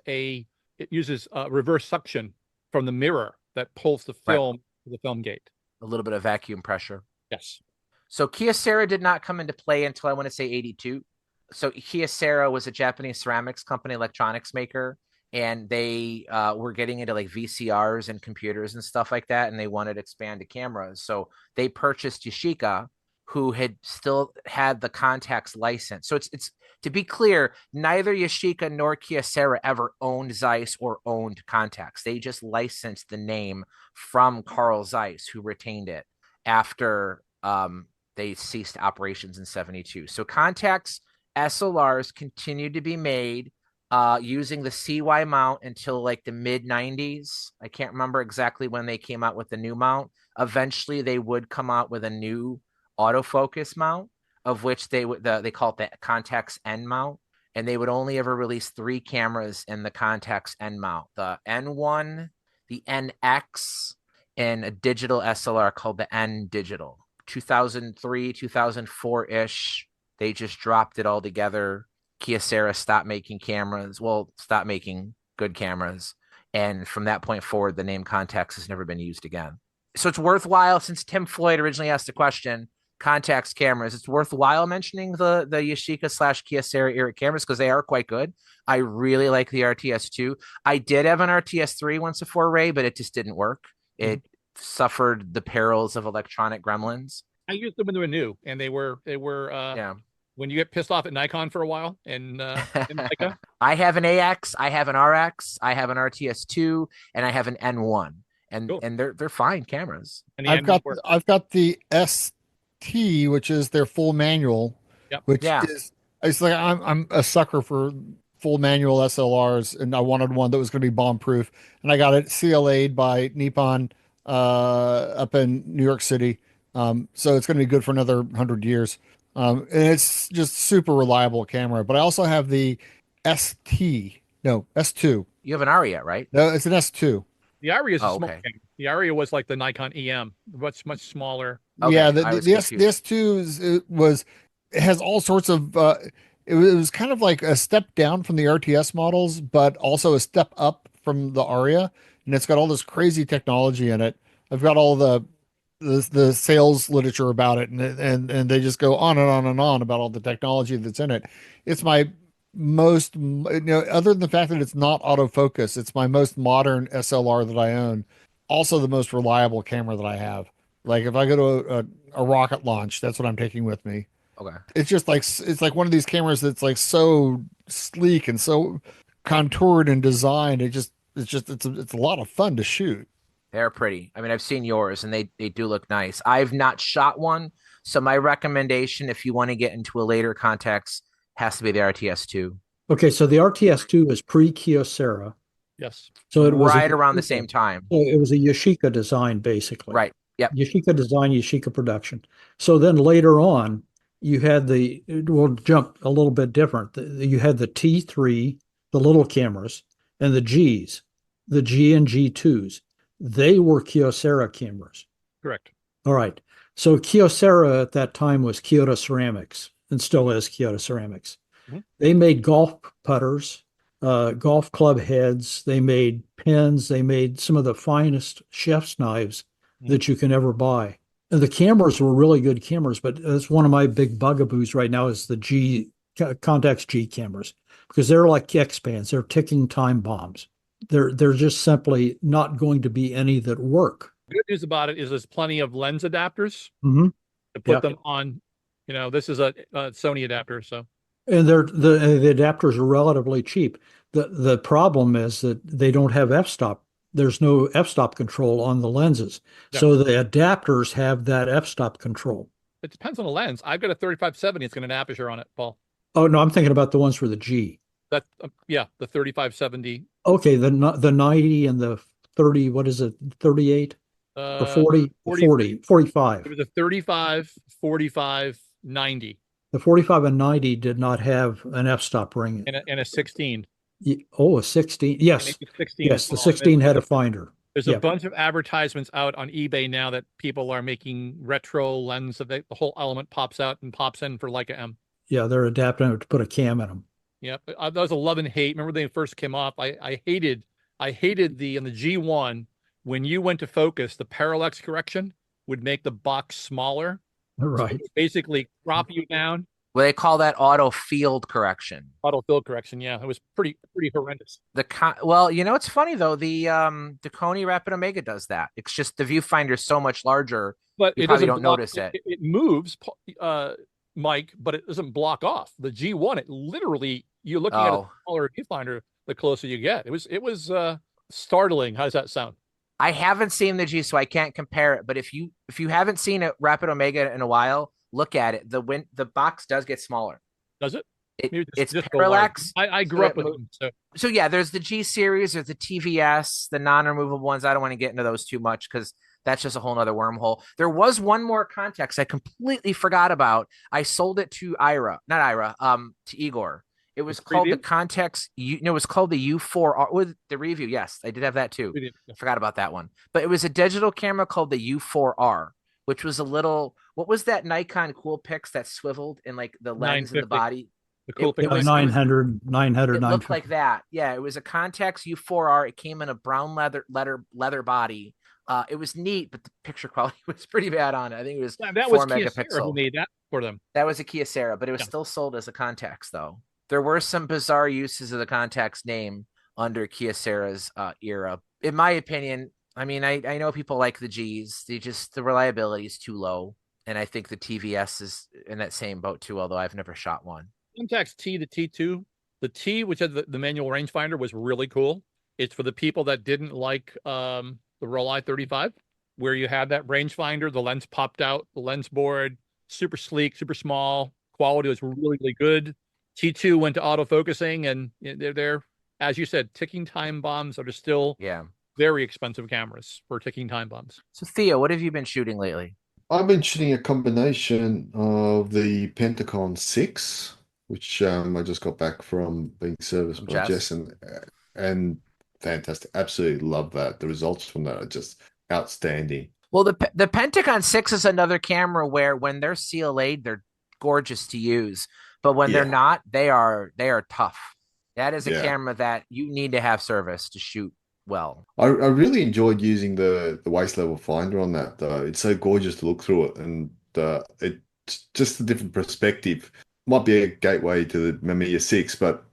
reverse suction from the mirror that pulls the film to the film gate. A little bit of vacuum pressure. Yes. So Kyocera did not come into play until I want to say 82. So Kyocera was a Japanese ceramics company, electronics maker, and they were getting into like VCRs and computers and stuff like that, and they wanted to expand to cameras. So they purchased Yashica, who had still had the Contax license. So it's to be clear, neither Yashica nor Kyocera ever owned Zeiss or owned Contax. They just licensed the name from Carl Zeiss, who retained it after they ceased operations in 72. So Contax SLRs continued to be made using the CY mount until like the mid 90s. I can't remember exactly when they came out with the new mount. Eventually they would come out with a new autofocus mount, of which they call it the Contax N mount, and they would only ever release 3 cameras in the Contax N mount: the N1, the NX, and a digital SLR called the N Digital. 2003, 2004-ish, they just dropped it all together. Kyocera stopped making good cameras, and from that point forward, the name Contax has never been used again. So it's worthwhile, since Tim Floyd originally asked the question, Contax cameras, it's worthwhile mentioning the Yashica / Kyocera era cameras because they are quite good. I really like the RTS2. I did have an RTS3 once before, Ray, but it just didn't work. It suffered the perils of electronic gremlins. I used them when they were new, and they were when you get pissed off at Nikon for a while, and Leica. I have an AX, I have an RX, I have an RTS2, and I have an N1, and Cool. and they're fine cameras. And I've got the ST, which is their full manual. Yep. Which is it's like I'm a sucker for full manual SLRs, and I wanted one that was going to be bomb proof, and I got it CLA'd by Nippon up in New York City. So it's going to be good for another 100 years. And it's just super reliable camera. But I also have the S2. You have an Aria, right? No, it's an S2. The Aria is a small okay. camera. The Aria was like the Nikon EM, much smaller. Okay, Yeah, I was the confused. S2 it has all sorts of it was kind of like a step down from the RTS models, but also a step up from the Aria, and it's got all this crazy technology in it. I've got all the sales literature about it, and they just go on and on and on about all the technology that's in it. It's my most, other than the fact that it's not autofocus, it's my most modern SLR that I own. Also, the most reliable camera that I have. Like if I go to a rocket launch, that's what I'm taking with me. Okay. It's like one of these cameras that's like so sleek and so contoured and designed. It's a lot of fun to shoot. They're pretty. I mean, I've seen yours and they do look nice. I've not shot one. So my recommendation, if you want to get into a later context, has to be the RTS2. Okay, so the RTS2 is pre-Kyocera. Yes. So it was right around the same time. So it was a Yashica design, basically. Right. Yep. Yashica design, Yashica production. So then later on, you had we'll jump a little bit different. You had the T3, the little cameras, and the Gs, the G and G2s. They were Kyocera cameras. Correct. All right. So Kyocera at that time was Kyoto Ceramics and still is Kyoto Ceramics. Mm-hmm. They made golf putters, golf club heads. They made pens. They made some of the finest chef's knives that you can ever buy. And the cameras were really good cameras, but that's one of my big bugaboos right now is the Contax G cameras, because they're like X-Pans. They're ticking time bombs. They're just simply not going to be any that work. Good news about it is there's plenty of lens adapters Mm-hmm. to put them on. This is a Sony adapter, so. And the adapters are relatively cheap. The problem is that they don't have f-stop. There's no f-stop control on the lenses. Yeah. So the adapters have that f-stop control. It depends on the lens. I've got a 3570. It's got an aperture on it, Paul. Oh, no, I'm thinking about the ones for the G. That the 3570. Okay, the 90 and the 30, what is it, 38? Or 40, 45. It was a 35, 45, 90. The 45 and 90 did not have an f-stop ring. And a 16. A 16. Yes. 16 yes, the 16 had a finder. There's a bunch of advertisements out on eBay now that people are making retro lens. The whole element pops out and pops in for Leica M. Yeah, they're adapting to put a cam in them. Yeah, that was a love and hate. Remember when they first came off? I hated in the G1 when you went to focus, the parallax correction would make the box smaller. Right. So basically crop you down. Well, they call that auto field correction. Auto field correction. Yeah, it was pretty horrendous. Well, it's funny though. The Coney Rapid Omega does that. It's just the viewfinder is so much larger, but you it probably doesn't don't notice it. It moves, Mike, but it doesn't block off. The G1, it literally you're looking at a smaller viewfinder the closer you get. It was startling. How does that sound? I haven't seen the G, so I can't compare it. But if you haven't seen a Rapid Omega in a while, look at it. The box does get smaller. Does it? It's parallax. I grew up with them. So yeah, there's the G series, there's the TVS, the non-removable ones. I don't want to get into those too much because that's just a whole nother wormhole. There was one more Contax I completely forgot about. I sold it to to Igor. It was called the Contax. It was called the U4R with the review. Yes, I did have that too. Forgot about that one. But it was a digital camera called the U4R, which was a little. What was that Nikon Coolpix that swiveled in like the lens and the body? The cool it was 900. It looked like that. Yeah, it was a Contax U4R. It came in a brown leather body. It was neat, but the picture quality was pretty bad on it. I think it was 4 megapixel. Who made that for them? That was a Kyocera, but it was still sold as a Contax though. There were some bizarre uses of the Contax name under Kyocera's era. In my opinion, I mean, I know people like the Gs. The reliability is too low. And I think the TVS is in that same boat too, although I've never shot one. Contax T, the T2, the T, which had the manual rangefinder, was really cool. It's for the people that didn't like the Rollei 35, where you had that rangefinder, the lens popped out, the lens board, super sleek, super small, quality was really, really good. T2 went to autofocusing, and they're, as you said, ticking time bombs are still very expensive cameras for ticking time bombs. So Theo, what have you been shooting lately? I've been shooting a combination of the Pentacon 6, which I just got back from being serviced by Jess, and fantastic. Absolutely love that. The results from that are just outstanding. Well, the Pentagon 6 is another camera where when they're CLA'd, they're gorgeous to use, but when they're Yeah, not, they are tough. That is a yeah. camera that you need to have service to shoot well. I really enjoyed using the waist level finder on that though. It's so gorgeous to look through it, and it's just a different perspective. Might be a gateway to the Mamiya 6, but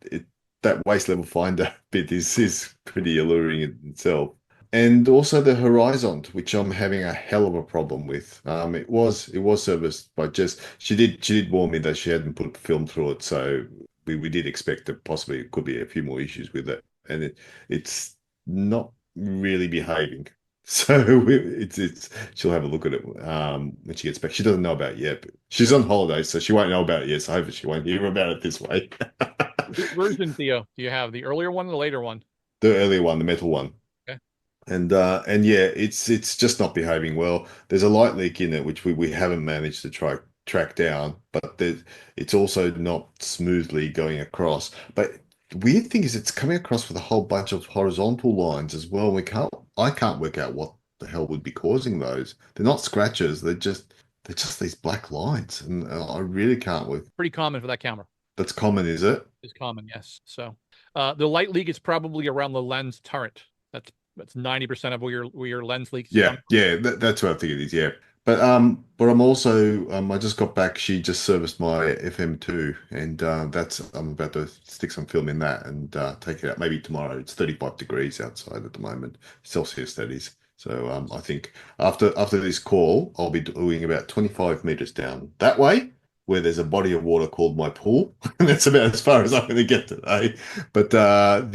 that waist level finder bit is pretty alluring in itself. And also the horizon, which I'm having a hell of a problem with. It was serviced by Jess. She did warn me that she hadn't put film through it, so we did expect that possibly it could be a few more issues with it, and it's not really behaving. So it's she'll have a look at it when she gets back. She doesn't know about it yet, but she's on holiday, so she won't know about it yet. So hopefully she won't hear about it this way. Which version, Theo, do you have? The earlier one or the later one? The earlier one, the metal one. Okay. And yeah, it's just not behaving well. There's a light leak in it, which we haven't managed to track down, but it's also not smoothly going across. But the weird thing is it's coming across with a whole bunch of horizontal lines as well. I can't work out what the hell would be causing those. They're not scratches, they're just these black lines, and I really can't work. Pretty common for that camera. That's common, is it? It's common, yes. So the light leak is probably around the lens turret. That's 90% of where your lens leaks. Yeah, yeah, that's what I think it is. Yeah, but I'm also I just got back. She just serviced my FM2, and I'm about to stick some film in that and take it out maybe tomorrow. It's 35 degrees outside at the moment, Celsius that is. So I think after this call, I'll be doing about 25 meters down that way, where there's a body of water called my pool. And that's about as far as I'm going to get today. But that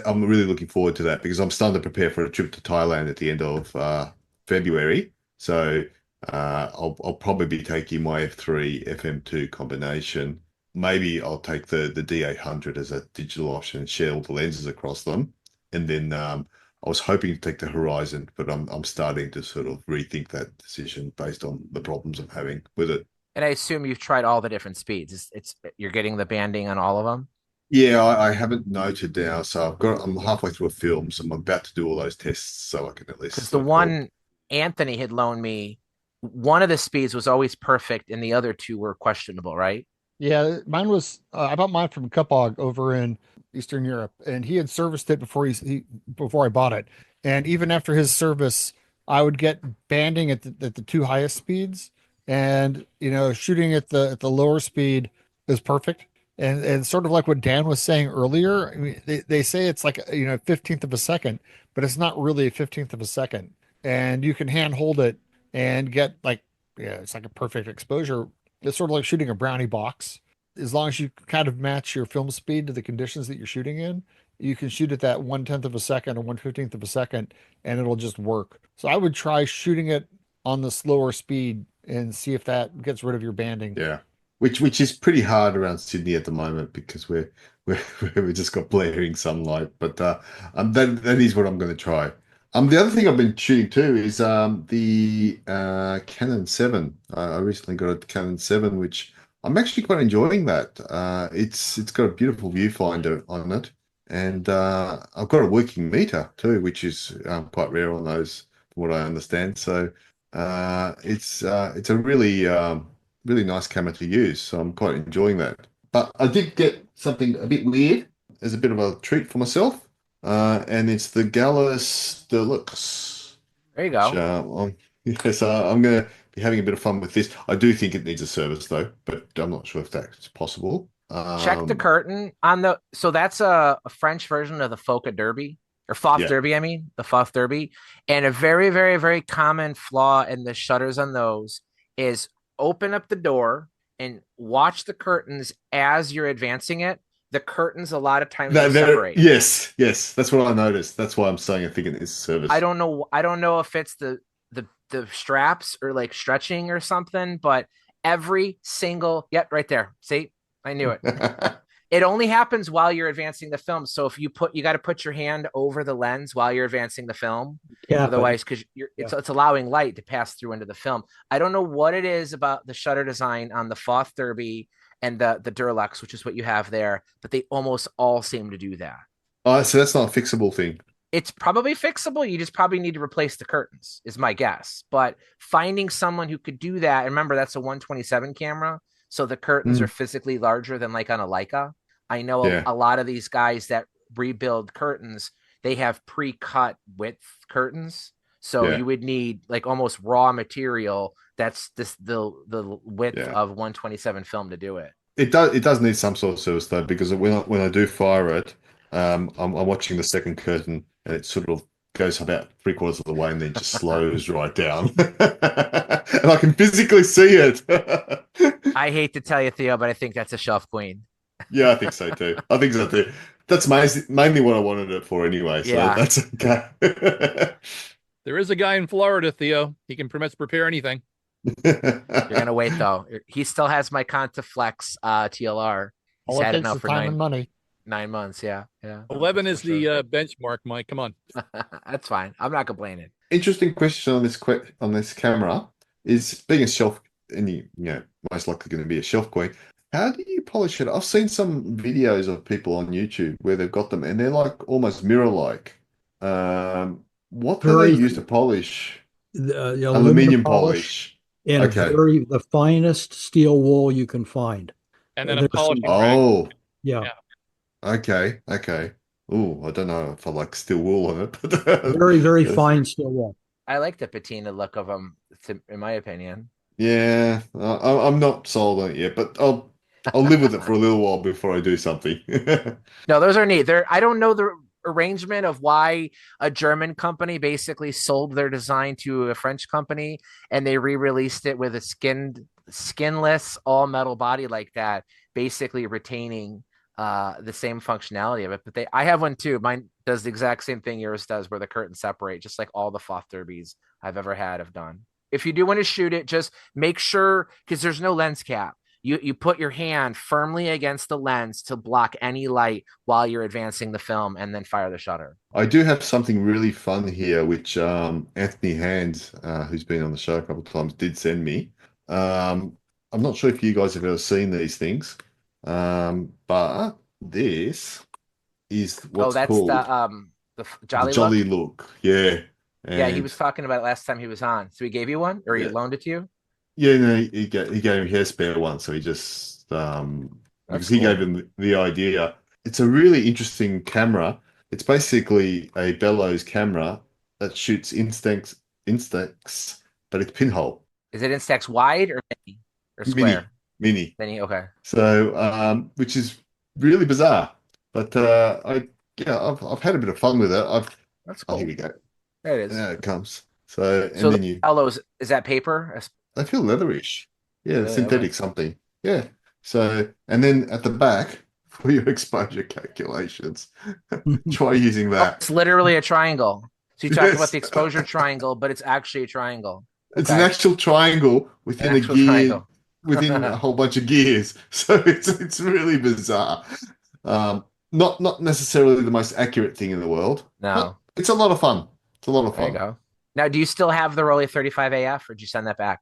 I'm really looking forward to that because I'm starting to prepare for a trip to Thailand at the end of February. So I'll probably be taking my F3 FM2 combination. Maybe I'll take the D800 as a digital option and share all the lenses across them. And then I was hoping to take the Horizon, but I'm starting to sort of rethink that decision based on the problems I'm having with it. And I assume you've tried all the different speeds. It's you're getting the banding on all of them. Yeah, I haven't noted now, so I'm halfway through a film, so I'm about to do all those tests so I can at least. Because the one Anthony had loaned me, one of the speeds was always perfect, and the other two were questionable, right? Yeah, mine was I bought mine from Kupog over in Eastern Europe, and he had serviced it before I bought it. And even after his service, I would get banding at the two highest speeds, and shooting at the lower speed is perfect. And sort of like what Dan was saying earlier, I mean, they say it's like 15th of a second, but it's not really a 15th of a second. And you can hand hold it and get it's like a perfect exposure. It's sort of like shooting a brownie box. As long as you kind of match your film speed to the conditions that you're shooting in, you can shoot at that 1/10 of a second or 1/15th of a second, and it'll just work. So I would try shooting it on the slower speed and see if that gets rid of your banding. Yeah, which is pretty hard around Sydney at the moment because we've just got blaring sunlight. But that is what I'm going to try. The other thing I've been shooting too is the Canon 7. I recently got a Canon 7, which I'm actually quite enjoying that. It's got a beautiful viewfinder on it, and I've got a working meter too, which is quite rare on those, from what I understand. So it's a really nice camera to use. So I'm quite enjoying that. But I did get something a bit weird as a bit of a treat for myself. And it's the Gallus Deluxe. There you go. Yes, I'm going to be having a bit of fun with this. I do think it needs a service though, but I'm not sure if that's possible. Check the curtain on the. So that's a French version of the Foca Derby or Foth Derby. I mean, the Foth Derby, and a very, very, very common flaw in the shutters on those is open up the door and watch the curtains as you're advancing it. The curtains a lot of times separate. Yes, that's what I noticed. That's why I'm saying I think it is a service. I don't know if it's the straps or like stretching or something, but every single right there. See, I knew it. It only happens while you're advancing the film. So if you got to put your hand over the lens while you're advancing the film. Yeah. Otherwise, because it's allowing light to pass through into the film. I don't know what it is about the shutter design on the Foth Derby and the Durlux, which is what you have there, but they almost all seem to do that. Oh, so that's not a fixable thing. It's probably fixable. You just probably need to replace the curtains, is my guess. But finding someone who could do that, and remember, that's a 127 camera. So the curtains are physically larger than like on a Leica. I know a lot of these guys that rebuild curtains, they have pre-cut width curtains. So you would need like almost raw material that's the width of 127 film to do it. It does need some sort of service though, because when I do fire it, I'm watching the second curtain and it sort of goes about 3/4 of the way and then just slows right down. And I can physically see it. I hate to tell you, Theo, but I think that's a shelf queen. Yeah, I think so too. I think so too. That's mainly what I wanted it for anyway, so that's okay. There is a guy in Florida, Theo. He can pretty much prepare anything. You're gonna wait though. He still has my Contaflex TLR. He's had it now for time and money. 9 months. Yeah. 11 is the benchmark, Mike. Come on. That's fine. I'm not complaining. Interesting question on this camera is, being a shelf, and you know, most likely going to be a shelf queen. How do you polish it? I've seen some videos of people on YouTube where they've got them and they're like almost mirror-like. What do they use to polish? The Aluminum polish. And the finest steel wool you can find. And then a polishing rag. Oh, yeah. Okay. Oh, I don't know if I like steel wool on it, but very, very fine steel wool. I like the patina look of them, in my opinion. Yeah, I'm not sold on it yet, but I'll live with it for a little while before I do something. No, those are neat. I don't know the arrangement of why a German company basically sold their design to a French company and they re-released it with a skinless all metal body like that, basically retaining the same functionality of it. But I have one too. Mine does the exact same thing yours does, where the curtains separate, just like all the Foth Derbies I've ever had have done. If you do want to shoot it, just make sure, because there's no lens cap. You put your hand firmly against the lens to block any light while you're advancing the film, and then fire the shutter. I do have something really fun here, which Anthony Hands, who's been on the show a couple of times, did send me. I'm not sure if you guys have ever seen these things, but this is what's called the Jolly Jolly Look. Look. Yeah. Yeah, he was talking about it last time he was on. So he gave you one, or he loaned it to you? Yeah, no, he gave me a spare one, so he just because he gave him the idea. It's a really interesting camera. It's basically a bellows camera that shoots Instax, but it's pinhole. Is it Instax wide or mini or square? Mini. Okay. So, which is really bizarre, but I've had a bit of fun with it. That's cool. Oh, here we go. There it is. Yeah, it comes. So, and so then the bellows, is that paper? They feel leatherish. Yeah, synthetic something. Yeah. So, and then at the back, for your exposure calculations, try using that. It's literally a triangle. So you talked about the exposure triangle, but it's actually a triangle. It's an actual triangle within a gear, within a whole bunch of gears. So it's really bizarre. Not necessarily the most accurate thing in the world. No. It's a lot of fun. It's a lot of fun. There you go. Now, do you still have the Rolly 35 AF, or did you send that back?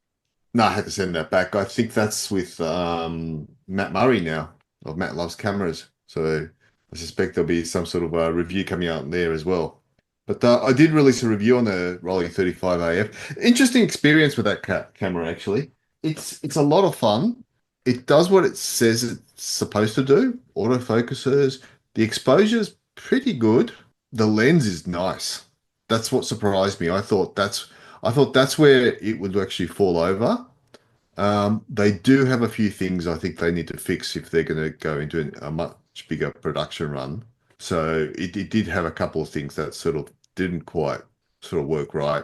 No, I had to send that back. I think that's with Matt Murray now, of Matt Loves Cameras. So I suspect there'll be some sort of a review coming out there as well. But I did release a review on the Rolly 35 AF. Interesting experience with that camera, actually. It's a lot of fun. It does what it says it's supposed to do. Autofocusers. The exposure's pretty good. The lens is nice. That's what surprised me. I thought that's where it would actually fall over. They do have a few things I think they need to fix if they're going to go into a much bigger production run. So it did have a couple of things that sort of didn't quite sort of work right,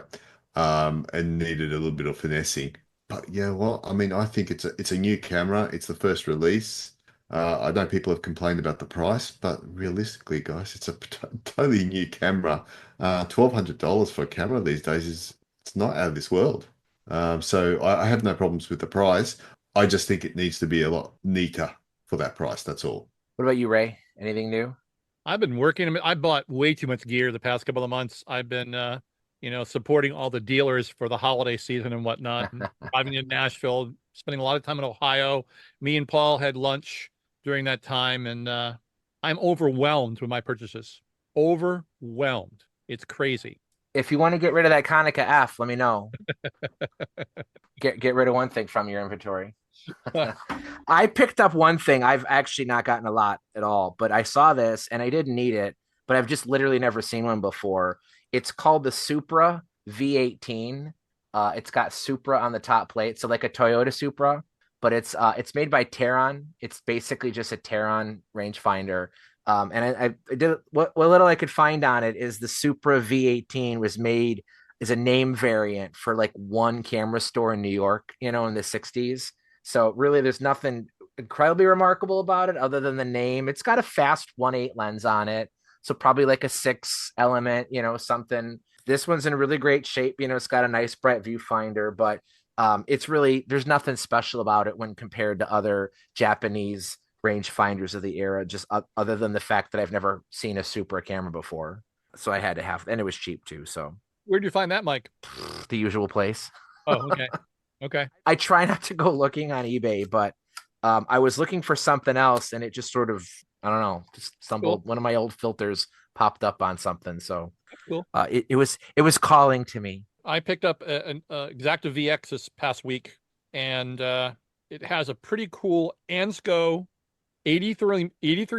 and needed a little bit of finessing. But yeah, well, I mean, I think it's a new camera. It's the first release. I know people have complained about the price, but realistically, guys, it's a totally new camera. $1,200 for a camera these days it's not out of this world. So I have no problems with the price. I just think it needs to be a lot neater for that price. That's all. What about you, Ray? Anything new? I've been working. I bought way too much gear the past couple of months. I've been, supporting all the dealers for the holiday season and whatnot. And driving in Nashville, spending a lot of time in Ohio. Me and Paul had lunch during that time, and I'm overwhelmed with my purchases. Overwhelmed. It's crazy. If you want to get rid of that Konica F, let me know. Get rid of one thing from your inventory. I picked up one thing. I've actually not gotten a lot at all, but I saw this and I didn't need it, but I've just literally never seen one before. It's called the Supra V18. It's got Supra on the top plate, so like a Toyota Supra, but it's made by Taron. It's basically just a Taron rangefinder. And I did what little I could find on it is the Supra V18 was made as a name variant for like one camera store in New York, in the 60s. So really, there's nothing incredibly remarkable about it other than the name. It's got a fast 1.8 lens on it. So probably like a 6 element, something. This one's in really great shape. It's got a nice bright viewfinder, but it's really, there's nothing special about it when compared to other Japanese rangefinders of the era, just other than the fact that I've never seen a Supra camera before. So I had to have, and it was cheap too. So where'd you find that, Mike? The usual place. Oh, okay. Okay. I try not to go looking on eBay, but I was looking for something else and it just sort of, I don't know, just stumbled. Cool. One of my old filters popped up on something. So cool. It was calling to me. I picked up an Exacta VX this past week, and it has a pretty cool Ansco 83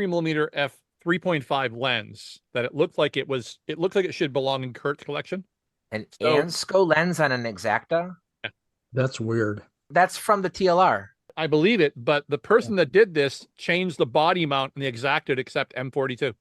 millimeter f 3.5 lens that it looks like it should belong in Kurt's collection. An Ansco lens on an Exacta? Yeah. That's weird. That's from the TLR. I believe it, but the person that did this changed the body mount in the Exacta to accept M42.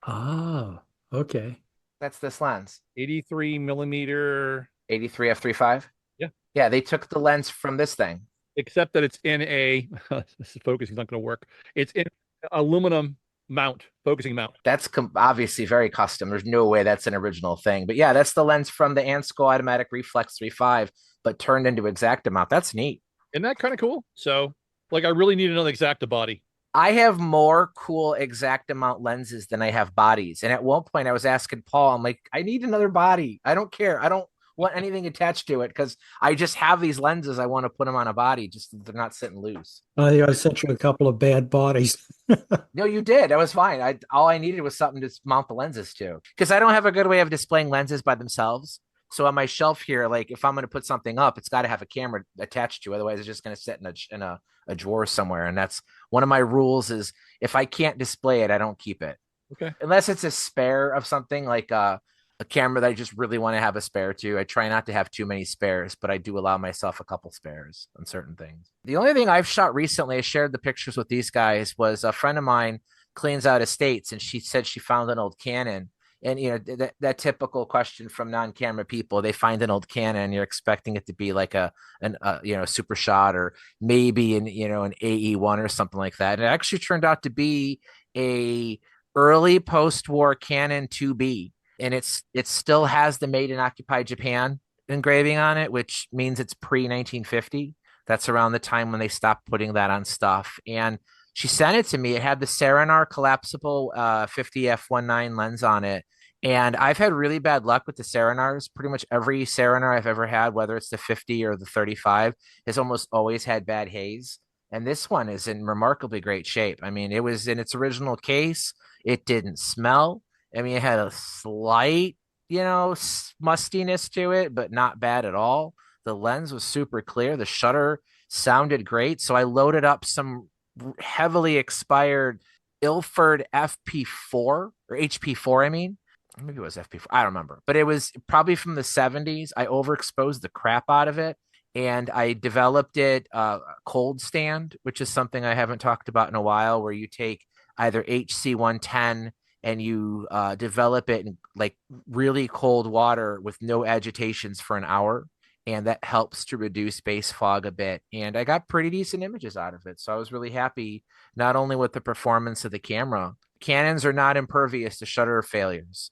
Ah, okay. That's this lens. 83 millimeter. 83 f3.5? Yeah. Yeah, they took the lens from this thing. Except that it's in a, this focusing is not going to work. It's in aluminum mount, focusing mount. That's obviously very custom. There's no way that's an original thing. But yeah, that's the lens from the Ansco Automatic Reflex 3.5, but turned into Exacta mount. That's neat. Isn't that kind of cool? So, like, I really need another Exacta body. I have more cool Exacta mount lenses than I have bodies. And at one point I was asking Paul, I'm like, I need another body. I don't care. I don't want anything attached to it because I just have these lenses. I want to put them on a body, just they're not sitting loose. I sent you a couple of bad bodies. No, you did. That was fine. All I needed was something to mount the lenses to, because I don't have a good way of displaying lenses by themselves. So on my shelf here, like if I'm going to put something up, it's got to have a camera attached to. Otherwise, it's just going to sit in a drawer somewhere. And that's one of my rules: is if I can't display it, I don't keep it. Okay. Unless it's a spare of something like a camera that I just really want to have a spare to. I try not to have too many spares, but I do allow myself a couple spares on certain things. The only thing I've shot recently, I shared the pictures with these guys, was a friend of mine cleans out estates, and she said she found an old Canon. And, that typical question from non-camera people, they find an old Canon and you're expecting it to be like a super shot or maybe an AE1 or something like that. And it actually turned out to be a early post-war Canon 2B. And it still has the Made in Occupied Japan engraving on it, which means it's pre-1950. That's around the time when they stopped putting that on stuff. And she sent it to me. It had the Serenar collapsible 50 f1.9 lens on it. And I've had really bad luck with the Serenars. Pretty much every Serenar I've ever had, whether it's the 50 or the 35, has almost always had bad haze. And this one is in remarkably great shape. I mean, it was in its original case. It didn't smell. I mean, it had a slight, mustiness to it, but not bad at all. The lens was super clear. The shutter sounded great. So I loaded up some heavily expired Ilford FP4 or HP4. I mean, maybe it was FP4. I don't remember, but it was probably from the 70s. I overexposed the crap out of it. And I developed it cold stand, which is something I haven't talked about in a while, where you take either HC110 and you develop it in like really cold water with no agitations for an hour. And that helps to reduce base fog a bit. And I got pretty decent images out of it. So I was really happy, not only with the performance of the camera. Canons are not impervious to shutter failures,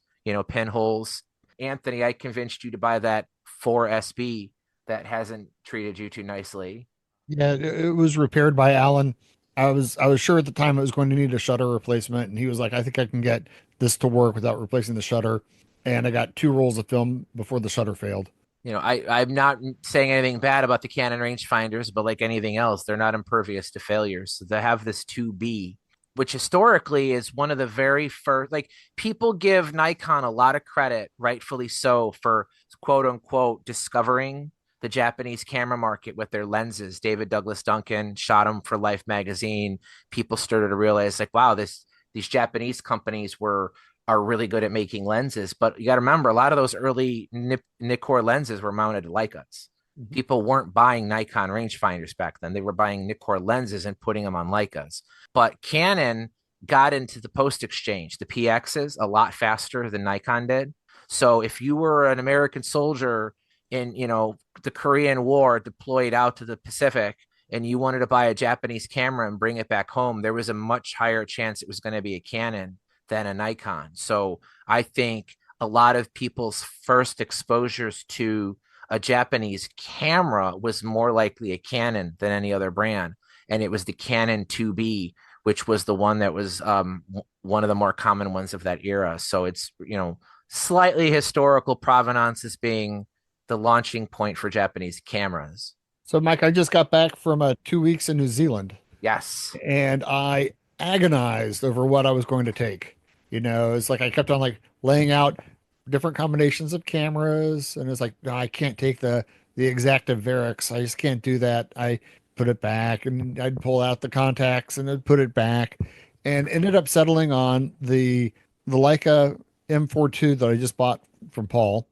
pinholes. Anthony, I convinced you to buy that 4SB that hasn't treated you too nicely. Yeah, it was repaired by Alan. I was sure at the time it was going to need a shutter replacement, and he was like, I think I can get this to work without replacing the shutter. And I got 2 rolls of film before the shutter failed. I'm not saying anything bad about the Canon rangefinders, but like anything else, they're not impervious to failures. So they have this 2B, which historically is one of the very first, like people give Nikon a lot of credit, rightfully so, for quote unquote discovering the Japanese camera market with their lenses. David Douglas Duncan shot them for Life magazine. People started to realize like, wow, these Japanese companies are really good at making lenses. But you got to remember, a lot of those early Nikkor lenses were mounted Leicas. People weren't buying Nikon rangefinders back then. They were buying Nikkor lenses and putting them on Leicas. But Canon got into the post exchange, the PXs, a lot faster than Nikon did. So if you were an American soldier in, the Korean War deployed out to the Pacific and you wanted to buy a Japanese camera and bring it back home, there was a much higher chance it was going to be a Canon than a Nikon. So I think a lot of people's first exposures to a Japanese camera was more likely a Canon than any other brand. And it was the Canon 2B, which was the one that was one of the more common ones of that era. So it's, slightly historical provenance as being the launching point for Japanese cameras. So, Mike, I just got back from 2 weeks in New Zealand. Yes. And I agonized over what I was going to take. It's like I kept on like laying out different combinations of cameras, and it's like, no, I can't take the Exacta Varix. I just can't do that. I put it back, and I'd pull out the Contax and I'd put it back, and ended up settling on the Leica M42 that I just bought from Paul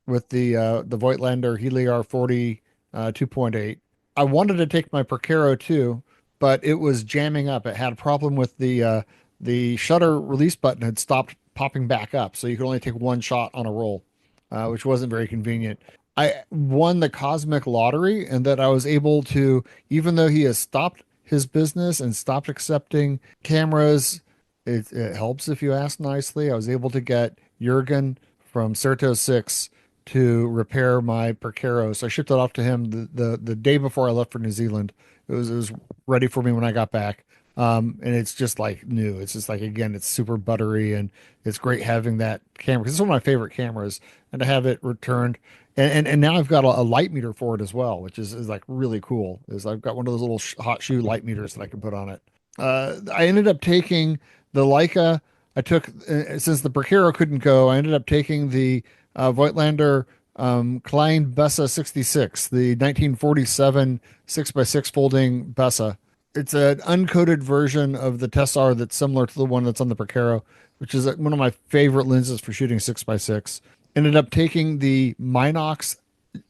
with the Voigtlander Heliar 40 2.8. I wanted to take my Precaro too, but it was jamming up. It had a problem with the shutter release button had stopped popping back up, so you could only take one shot on a roll, which wasn't very convenient. I won the cosmic lottery, and that I was able to, even though he has stopped his business and stopped accepting cameras, it helps if you ask nicely. I was able to get Jurgen from Certo 6 to repair my Precaro. So I shipped it off to him the day before I left for New Zealand. It was ready for me when I got back. And it's just like new. It's just like, again, it's super buttery, and it's great having that camera because it's one of my favorite cameras, and to have it returned. And now I've got a light meter for it as well, which is like really cool. I've got one of those little hot shoe light meters that I can put on it. I ended up taking the Leica. I took, since the Precaro couldn't go, I ended up taking the Voigtlander Klein Bessa 66, the 1947 6x6 folding Bessa. It's an uncoated version of the Tessar that's similar to the one that's on the Precaro, which is one of my favorite lenses for shooting 6x6. Ended up taking the Minox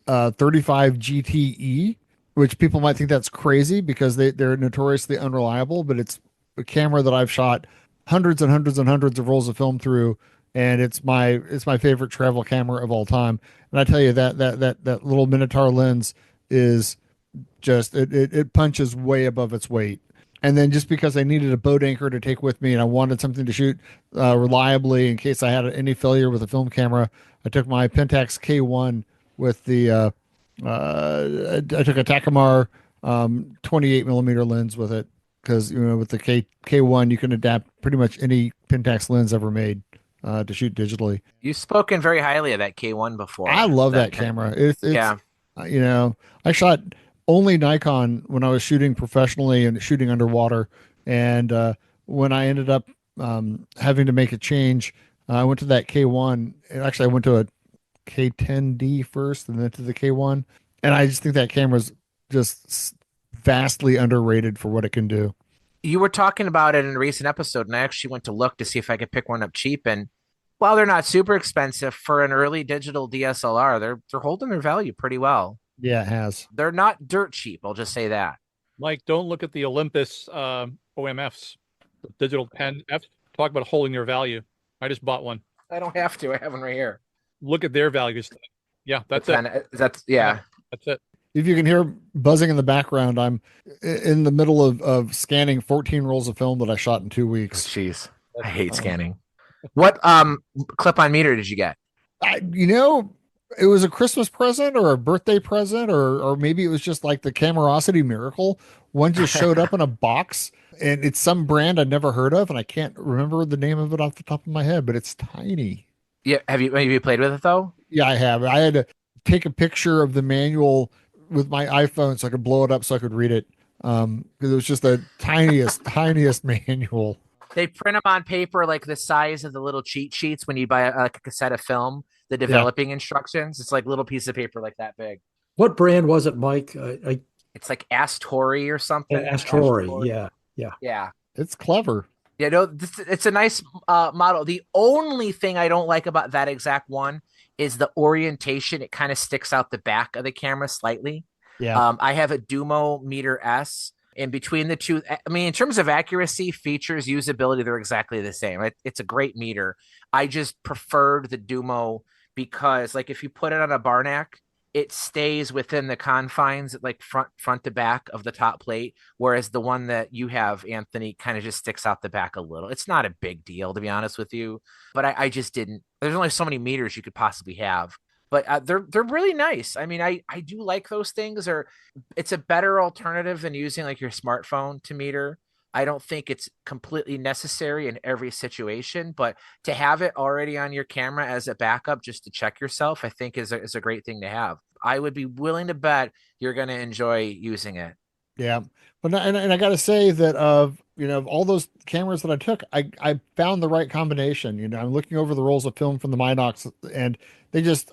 35 GTE, which people might think that's crazy because they're notoriously unreliable, but it's a camera that I've shot hundreds and hundreds and hundreds of rolls of film through, and it's my favorite travel camera of all time. And I tell you that little Minotaur lens is just it punches way above its weight. And then just because I needed a boat anchor to take with me and I wanted something to shoot reliably in case I had any failure with a film camera, I took my Pentax K1 with the I took a Takamar 28 millimeter lens with it, because with the K1 you can adapt pretty much any Pentax lens ever made to shoot digitally. You've spoken very highly of that K1 before. I love that camera. It's yeah. I shot only Nikon when I was shooting professionally and shooting underwater. And when I ended up having to make a change, I went to that K1. And actually, I went to a K10D first and then to the K1. And I just think that camera's just vastly underrated for what it can do. You were talking about it in a recent episode, and I actually went to look to see if I could pick one up cheap. And while they're not super expensive for an early digital DSLR, they're holding their value pretty well. Yeah, it has. They're not dirt cheap. I'll just say that. Mike, don't look at the Olympus OMFs, the digital pen F. Talk about holding their value. I just bought one. I don't have to. I have one right here. Look at their values. Yeah, that's it. That's it. If you can hear buzzing in the background, I'm in the middle of scanning 14 rolls of film that I shot in 2 weeks. Jeez, I hate scanning. What clip-on meter did you get? It was a Christmas present or a birthday present, or maybe it was just like the Camerosity Miracle. One just showed up in a box, and it's some brand I'd never heard of, and I can't remember the name of it off the top of my head, but it's tiny. Yeah, have you played with it though? Yeah, I have. I had to take a picture of the manual with my iPhone so I could blow it up so I could read it. Because it was just the tiniest manual. They print them on paper like the size of the little cheat sheets when you buy like a cassette of film, the developing instructions. It's like a little piece of paper like that big. What brand was it, Mike? It's like Astori or something. Astori. Yeah. Yeah. It's clever. Yeah, no, it's a nice model. The only thing I don't like about that exact one is the orientation. It kind of sticks out the back of the camera slightly. Yeah. I have a Dumo Meter S. In between the two, I mean, in terms of accuracy, features, usability, they're exactly the same. It's a great meter. I just preferred the Dumo because, like, if you put it on a Barnack, it stays within the confines, like front to back of the top plate, whereas the one that you have, Anthony, kind of just sticks out the back a little. It's not a big deal, to be honest with you, but I just didn't. There's only so many meters you could possibly have. But they're really nice. I mean, I do like those things. Or it's a better alternative than using like your smartphone to meter. I don't think it's completely necessary in every situation, but to have it already on your camera as a backup just to check yourself, I think is a great thing to have. I would be willing to bet you're going to enjoy using it. Yeah. But and I got to say that of all those cameras that I took, I found the right combination. I'm looking over the rolls of film from the Minox, and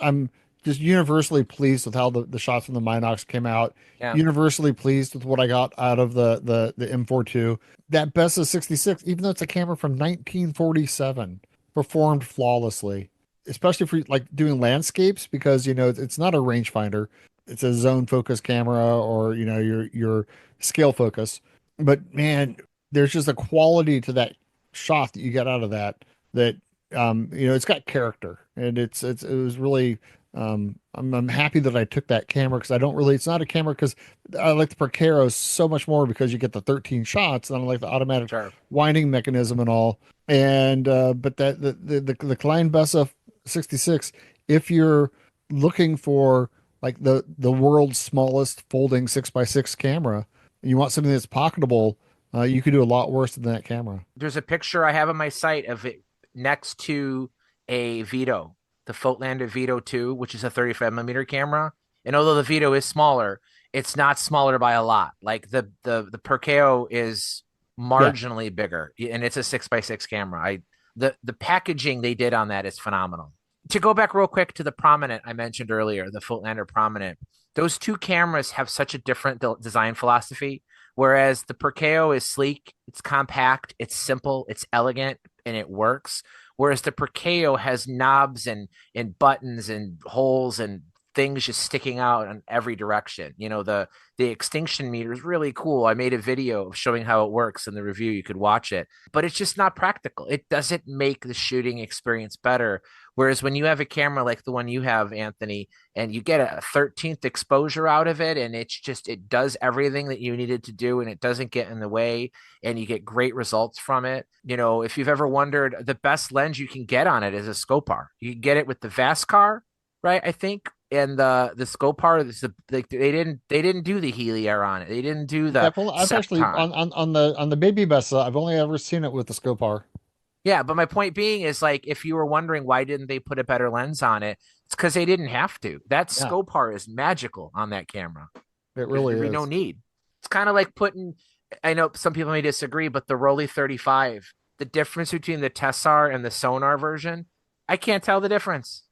I'm just universally pleased with how the shots from the Minox came out. Yeah. Universally pleased with what I got out of the M4 II. That Bessa 66, even though it's a camera from 1947, performed flawlessly, especially for like doing landscapes, because it's not a rangefinder. It's a zone focus camera, or your scale focus. But man, there's just a quality to that shot that you get out of that it's got character, and it was really I'm happy that I took that camera, because it's not a camera, because I like the Percero so much more because you get the 13 shots, and I like the automatic winding mechanism and all. And but the Klein Bessa 66, if you're looking for like the world's smallest folding 6x6 camera, and you want something that's pocketable, you could do a lot worse than that camera. There's a picture I have on my site of it next to a Vito, the Fotelander Vito 2, which is a 35mm camera. And although the Vito is smaller, it's not smaller by a lot. Like the Perceo is marginally bigger, and it's a 6x6 camera. The packaging they did on that is phenomenal. To go back real quick to the Prominent I mentioned earlier, the Fotelander Prominent, those two cameras have such a different design philosophy. Whereas the Perceo is sleek, it's compact, it's simple, it's elegant, and it works. Whereas the Perceo has knobs and buttons and holes and things just sticking out in every direction. The extinction meter is really cool. I made a video showing how it works in the review. You could watch it, but it's just not practical. It doesn't make the shooting experience better. Whereas when you have a camera like the one you have, Anthony, and you get a 13th exposure out of it, and it does everything that you needed to do, and it doesn't get in the way, and you get great results from it. If you've ever wondered, the best lens you can get on it is a Scopar. You can get it with the Vascar, right? I think. And the Scopar, they didn't do the Heliar on it. They didn't do the. I've actually on the Baby Bessa, I've only ever seen it with the Scopar. Yeah, but my point being is, like, if you were wondering why didn't they put a better lens on it, it's because they didn't have to. That Scopar is magical on that camera. It really is. No need. It's kind of like putting. I know some people may disagree, but the Rolly 35, the difference between the Tessar and the Sonar version, I can't tell the difference.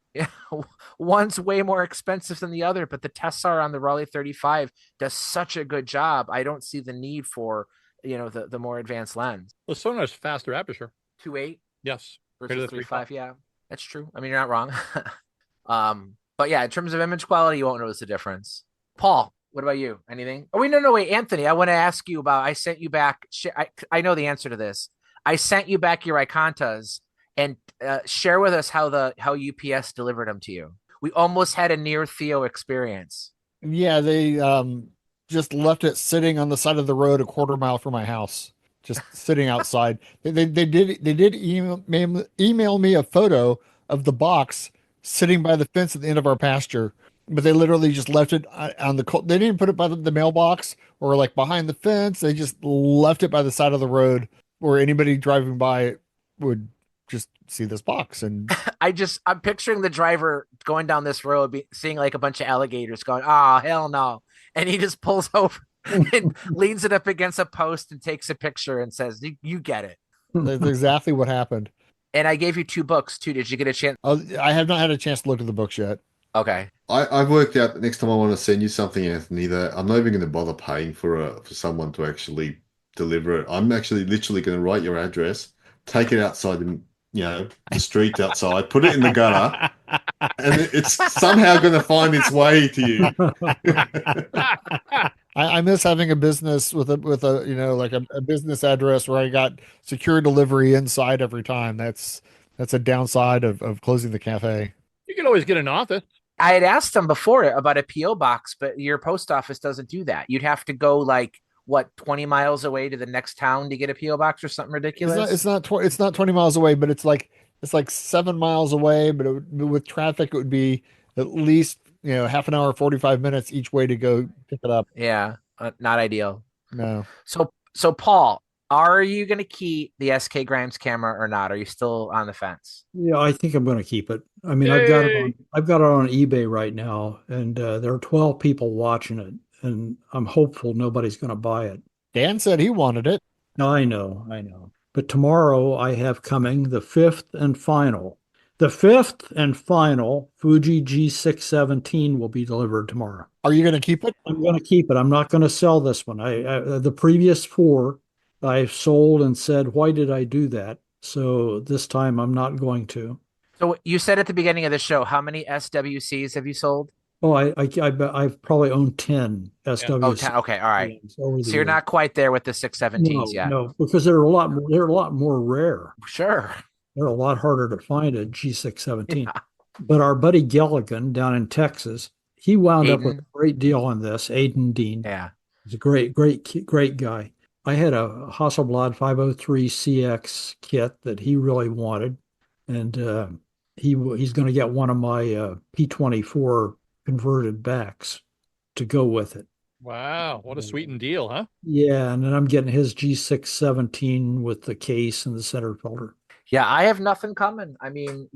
One's way more expensive than the other, but the Tessar on the Raleigh 35 does such a good job. I don't see the need for the more advanced lens. The Sonar's faster aperture. 2.8, yes, versus 3.5. Yeah, that's true. I mean, you're not wrong. But yeah, in terms of image quality, you won't notice the difference. Paul, what about you? Anything? Oh wait, no, wait, Anthony. I want to ask you about. I sent you back. I know the answer to this. I sent you back your Icontas. And share with us how UPS delivered them to you. We almost had a near Theo experience. Yeah, they just left it sitting on the side of the road a quarter mile from my house, just sitting outside. They did email me a photo of the box sitting by the fence at the end of our pasture, but they literally just left it on the. They didn't put it by the mailbox or like behind the fence. They just left it by the side of the road where anybody driving by would just see this box. And I'm picturing the driver going down this road, seeing like a bunch of alligators going, hell no. And he just pulls over and leans it up against a post and takes a picture and says, you get it. That's exactly what happened. And I gave you 2 books too. Did you get a chance? I have not had a chance to look at the books yet. Okay. I've worked out that next time I want to send you something, Anthony, that I'm not even going to bother paying for someone to actually deliver it. I'm actually literally going to write your address, take it outside the street outside, put it in the gutter, and it's somehow going to find its way to you. I miss having a business with a business address where I got secure delivery inside every time. That's a downside of closing the cafe. You can always get an office. I had asked them before about a PO box, but your post office doesn't do that. You'd have to go 20 miles away to the next town to get a PO box or something ridiculous. It's not 20 miles away, but it's like 7 miles away. But with traffic, it would be at least half an hour, 45 minutes each way to go pick it up. Yeah, not ideal. No. So Paul, are you going to keep the SK Grimes camera or not? Are you still on the fence? Yeah, I think I'm going to keep it. I mean, Yay! I've got it on eBay right now, and there are 12 people watching it, and I'm hopeful nobody's going to buy it. Dan said he wanted it. I know. But tomorrow I have coming the fifth and final Fuji G617 will be delivered tomorrow. Are you going to keep it? I'm going to keep it. I'm not going to sell this one. The previous 4 I sold and said, why did I do that? So this time I'm not going to. So you said at the beginning of the show, how many SWCs have you sold? Oh, I've probably owned 10 SWCs. Oh, 10. Okay, all right. So you're not quite there with the 617s yet. No, because they're a lot more rare. Sure. They're a lot harder to find a G617. Yeah. But our buddy Gilligan down in Texas, he wound up with a great deal on this. Aiden Dean. Yeah. He's a great guy. I had a Hasselblad 503 CX kit that he really wanted, and he's going to get one of my P24 converted backs to go with it. Wow, what a sweetened deal, huh? Yeah, and then I'm getting his G617 with the case and the center filter. Yeah, I have nothing coming. I mean,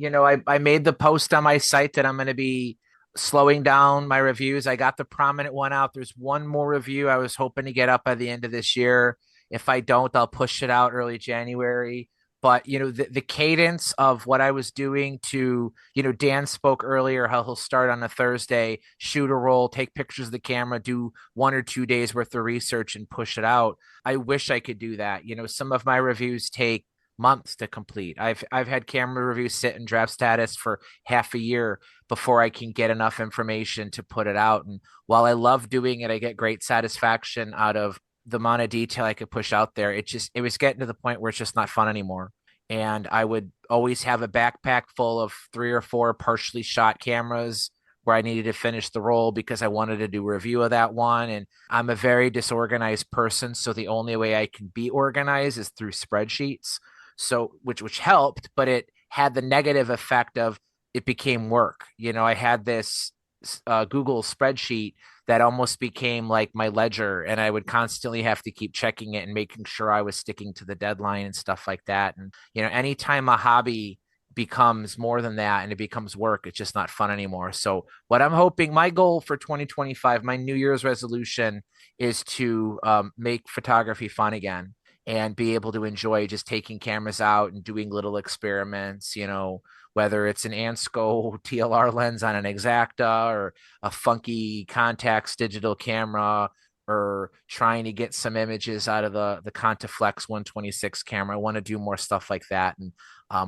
I made the post on my site that I'm going to be slowing down my reviews. I got the prominent one out. There's one more review I was hoping to get up by the end of this year. If I don't, I'll push it out early January. But, the cadence of what I was doing to, Dan spoke earlier how he'll start on a Thursday, shoot a roll, take pictures of the camera, do 1 or 2 days worth of research and push it out. I wish I could do that. Some of my reviews take months to complete. I've had camera reviews sit in draft status for half a year before I can get enough information to put it out. And while I love doing it, I get great satisfaction out of the amount of detail I could push out there. It was getting to the point where it's just not fun anymore. And I would always have a backpack full of 3 or 4 partially shot cameras where I needed to finish the roll because I wanted to do a review of that one. And I'm a very disorganized person. So the only way I can be organized is through spreadsheets. So which helped, but it had the negative effect of it became work. I had this Google spreadsheet that almost became like my ledger, and I would constantly have to keep checking it and making sure I was sticking to the deadline and stuff like that. And anytime a hobby becomes more than that and it becomes work, it's just not fun anymore. So what I'm hoping, my goal for 2025, my New Year's resolution is to make photography fun again and be able to enjoy just taking cameras out and doing little experiments, whether it's an Ansco TLR lens on an Exacta or a funky Contax digital camera or trying to get some images out of the Contaflex 126 camera. I want to do more stuff like that. And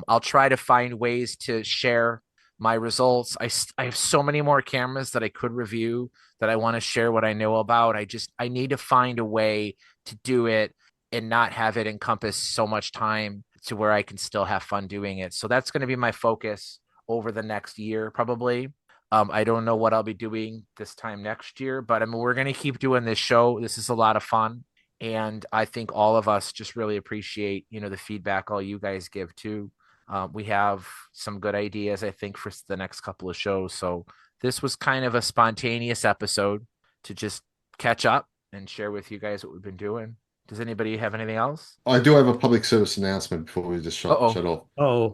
I'll try to find ways to share my results. I have so many more cameras that I could review that I want to share what I know about. I need to find a way to do it and not have it encompass so much time to where I can still have fun doing it. So that's going to be my focus over the next year, probably. I don't know what I'll be doing this time next year, but we're going to keep doing this show. This is a lot of fun. And I think all of us just really appreciate, the feedback all you guys give too. We have some good ideas, I think, for the next couple of shows. So this was kind of a spontaneous episode to just catch up and share with you guys what we've been doing. Does anybody have anything else? I do have a public service announcement before we just shut off. Oh,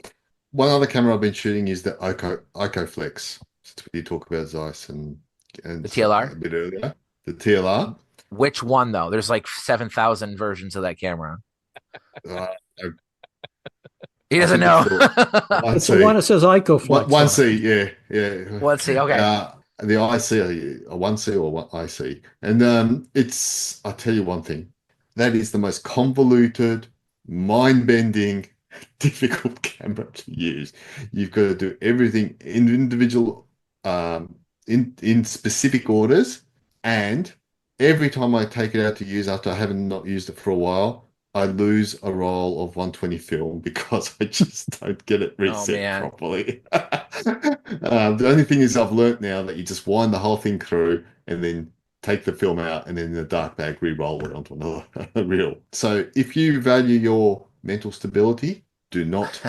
one other camera I've been shooting is the IcoFlex. Since we did talk about Zeiss and the TLR a bit earlier, the TLR. Which one though? There's like 7,000 versions of that camera. Uh, He I doesn't think know. It's the one that says IcoFlex. One on it. C, yeah. Let's see. Okay. The IC, a 1C or one IC. And I'll tell you one thing. That is the most convoluted, mind-bending, difficult camera to use. You've got to do everything in individual, in specific orders. And every time I take it out to use after I haven't not used it for a while, I lose a roll of 120 film because I just don't get it reset properly. The only thing is I've learnt now that you just wind the whole thing through and then take the film out and then in the dark bag re-roll it onto another reel. So if you value your mental stability, do not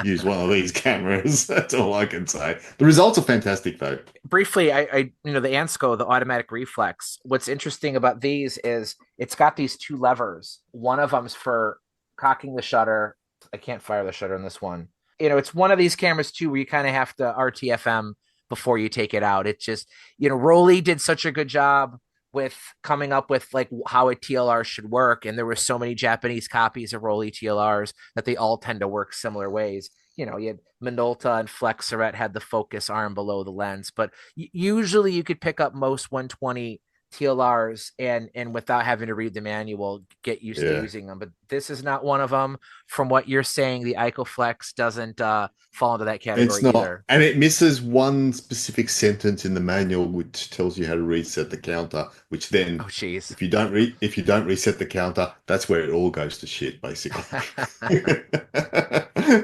use one of these cameras. That's all I can say. The results are fantastic though. Briefly, I the Ansco, the automatic reflex. What's interesting about these is it's got these two levers. One of them's for cocking the shutter. I can't fire the shutter on this one. It's one of these cameras too where you kind of have to RTFM before you take it out. It's just, Rolly did such a good job with coming up with like how a TLR should work. And there were so many Japanese copies of Rolly TLRs that they all tend to work similar ways. You had Minolta and Flexeret had the focus arm below the lens, but usually you could pick up most 120 TLRs and without having to read the manual, get used to using them. But this is not one of them. From what you're saying, the IcoFlex doesn't fall into that category it's not, either. And it misses one specific sentence in the manual which tells you how to reset the counter, which then if you don't reset the counter, that's where it all goes to shit, basically.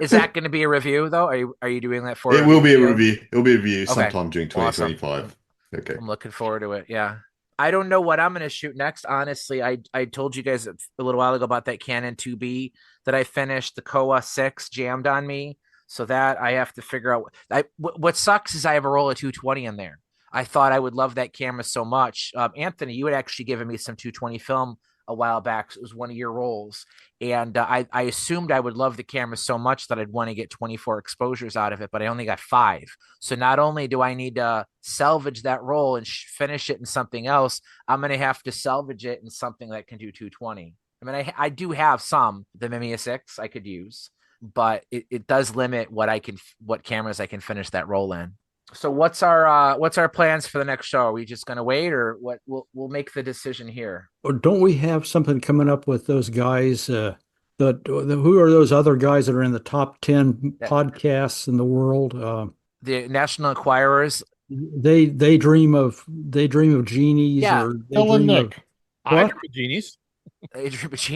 Is that going to be a review though? Are you doing that for it? Will be a review. It'll be a review sometime during 2025. Awesome. Okay. I'm looking forward to it. Yeah. I don't know what I'm going to shoot next. Honestly, I told you guys a little while ago about that Canon 2B that I finished. The Kowa 6 jammed on me. So that I have to figure out. What sucks is I have a roll of 220 in there. I thought I would love that camera so much. Anthony, you had actually given me some 220 film a while back. So it was one of your rolls. And I assumed I would love the camera so much that I'd want to get 24 exposures out of it, but I only got 5. So not only do I need to salvage that roll and finish it in something else, I'm going to have to salvage it in something that can do 220. I mean, I do have some, the Mimiya 6 I could use, but it does limit what cameras I can finish that roll in. So what's our plans for the next show? Are we just going to wait, or what? We'll make the decision here. Or don't we have something coming up with those guys? Who are those other guys that are in the top 10 podcasts in the world? The National Enquirers. They dream of genies. Yeah, or they dream of I dream of genies.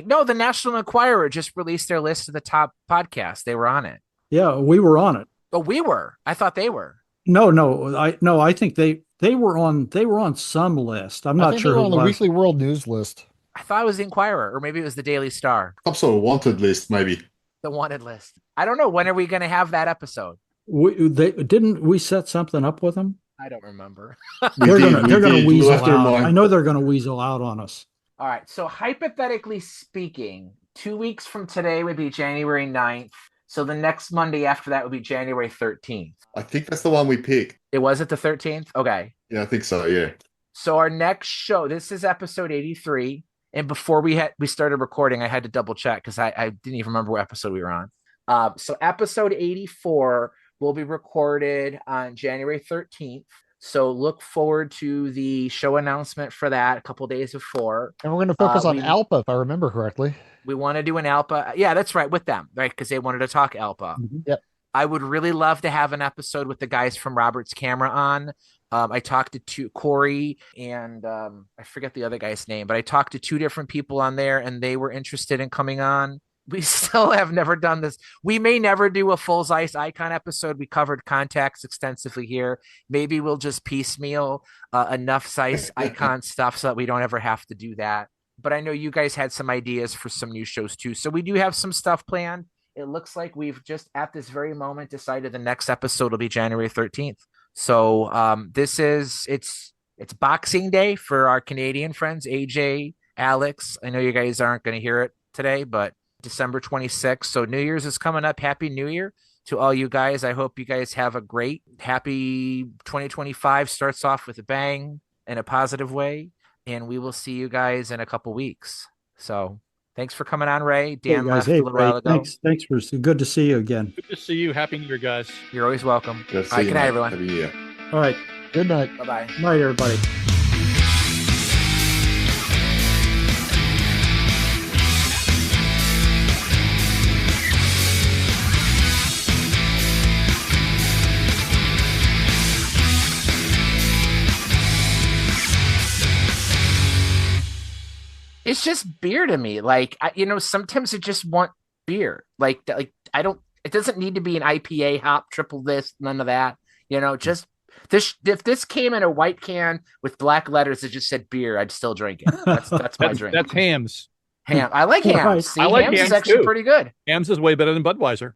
No, the National Enquirer just released their list of the top podcasts. They were on it. Yeah, we were on it. Oh, we were. I thought they were. No. I think they were on some list. I'm not sure. They were on the Weekly World News list. I thought it was the Enquirer, or maybe it was the Daily Star. Some sort of wanted list, maybe. The wanted list. I don't know. When are we going to have that episode? Didn't we set something up with them? I don't remember. They're gonna weasel out. I know they're gonna weasel out on us. All right. So hypothetically speaking, 2 weeks from today would be January 9th. So the next Monday after that would be January 13th. I think that's the one we picked. It was at the 13th? Okay. Yeah, I think so, yeah. So our next show, this is episode 83. And before we started recording, I had to double check because I didn't even remember what episode we were on. So episode 84 will be recorded on January 13th. So look forward to the show announcement for that a couple days before. And we're going to focus on Alpa, if I remember correctly. We want to do an Alpa. Yeah, that's right, with them, right? Because they wanted to talk Alpa. Mm-hmm. Yep. I would really love to have an episode with the guys from Robert's Camera on. I talked to Corey and I forget the other guy's name, but I talked to 2 different people on there and they were interested in coming on. We still have never done this. We may never do a full Zeiss Icon episode. We covered Contax extensively here. Maybe we'll just piecemeal enough Zeiss Icon stuff so that we don't ever have to do that. But I know you guys had some ideas for some new shows too. So we do have some stuff planned. It looks like we've just at this very moment decided the next episode will be January 13th. So it's Boxing Day for our Canadian friends, AJ, Alex. I know you guys aren't going to hear it today, but December 26th. So New Year's is coming up. Happy New Year to all you guys. I hope you guys have a great, happy 2025. Starts off with a bang in a positive way. and we will see you guys in a couple weeks. So thanks for coming on, Ray. Hey, Dan guys. left Hey, a little Ray, while ago. thanks for good to see you again. Good to see you. Happy New Year, guys. You're always welcome. Good to All right, see you, good night, mate. everyone. Happy New Year. All right. Good night. Bye-bye. Night, everybody. It's just beer to me. Like, sometimes I just want beer. Like I don't, it doesn't need to be an IPA hop, triple this, none of that. Just this, if this came in a white can with black letters that just said beer, I'd still drink it. That's my drink. That's Hams. Ham. I like Right. Hams. See, I like Hams is Hams actually too. pretty good. Hams is way better than Budweiser.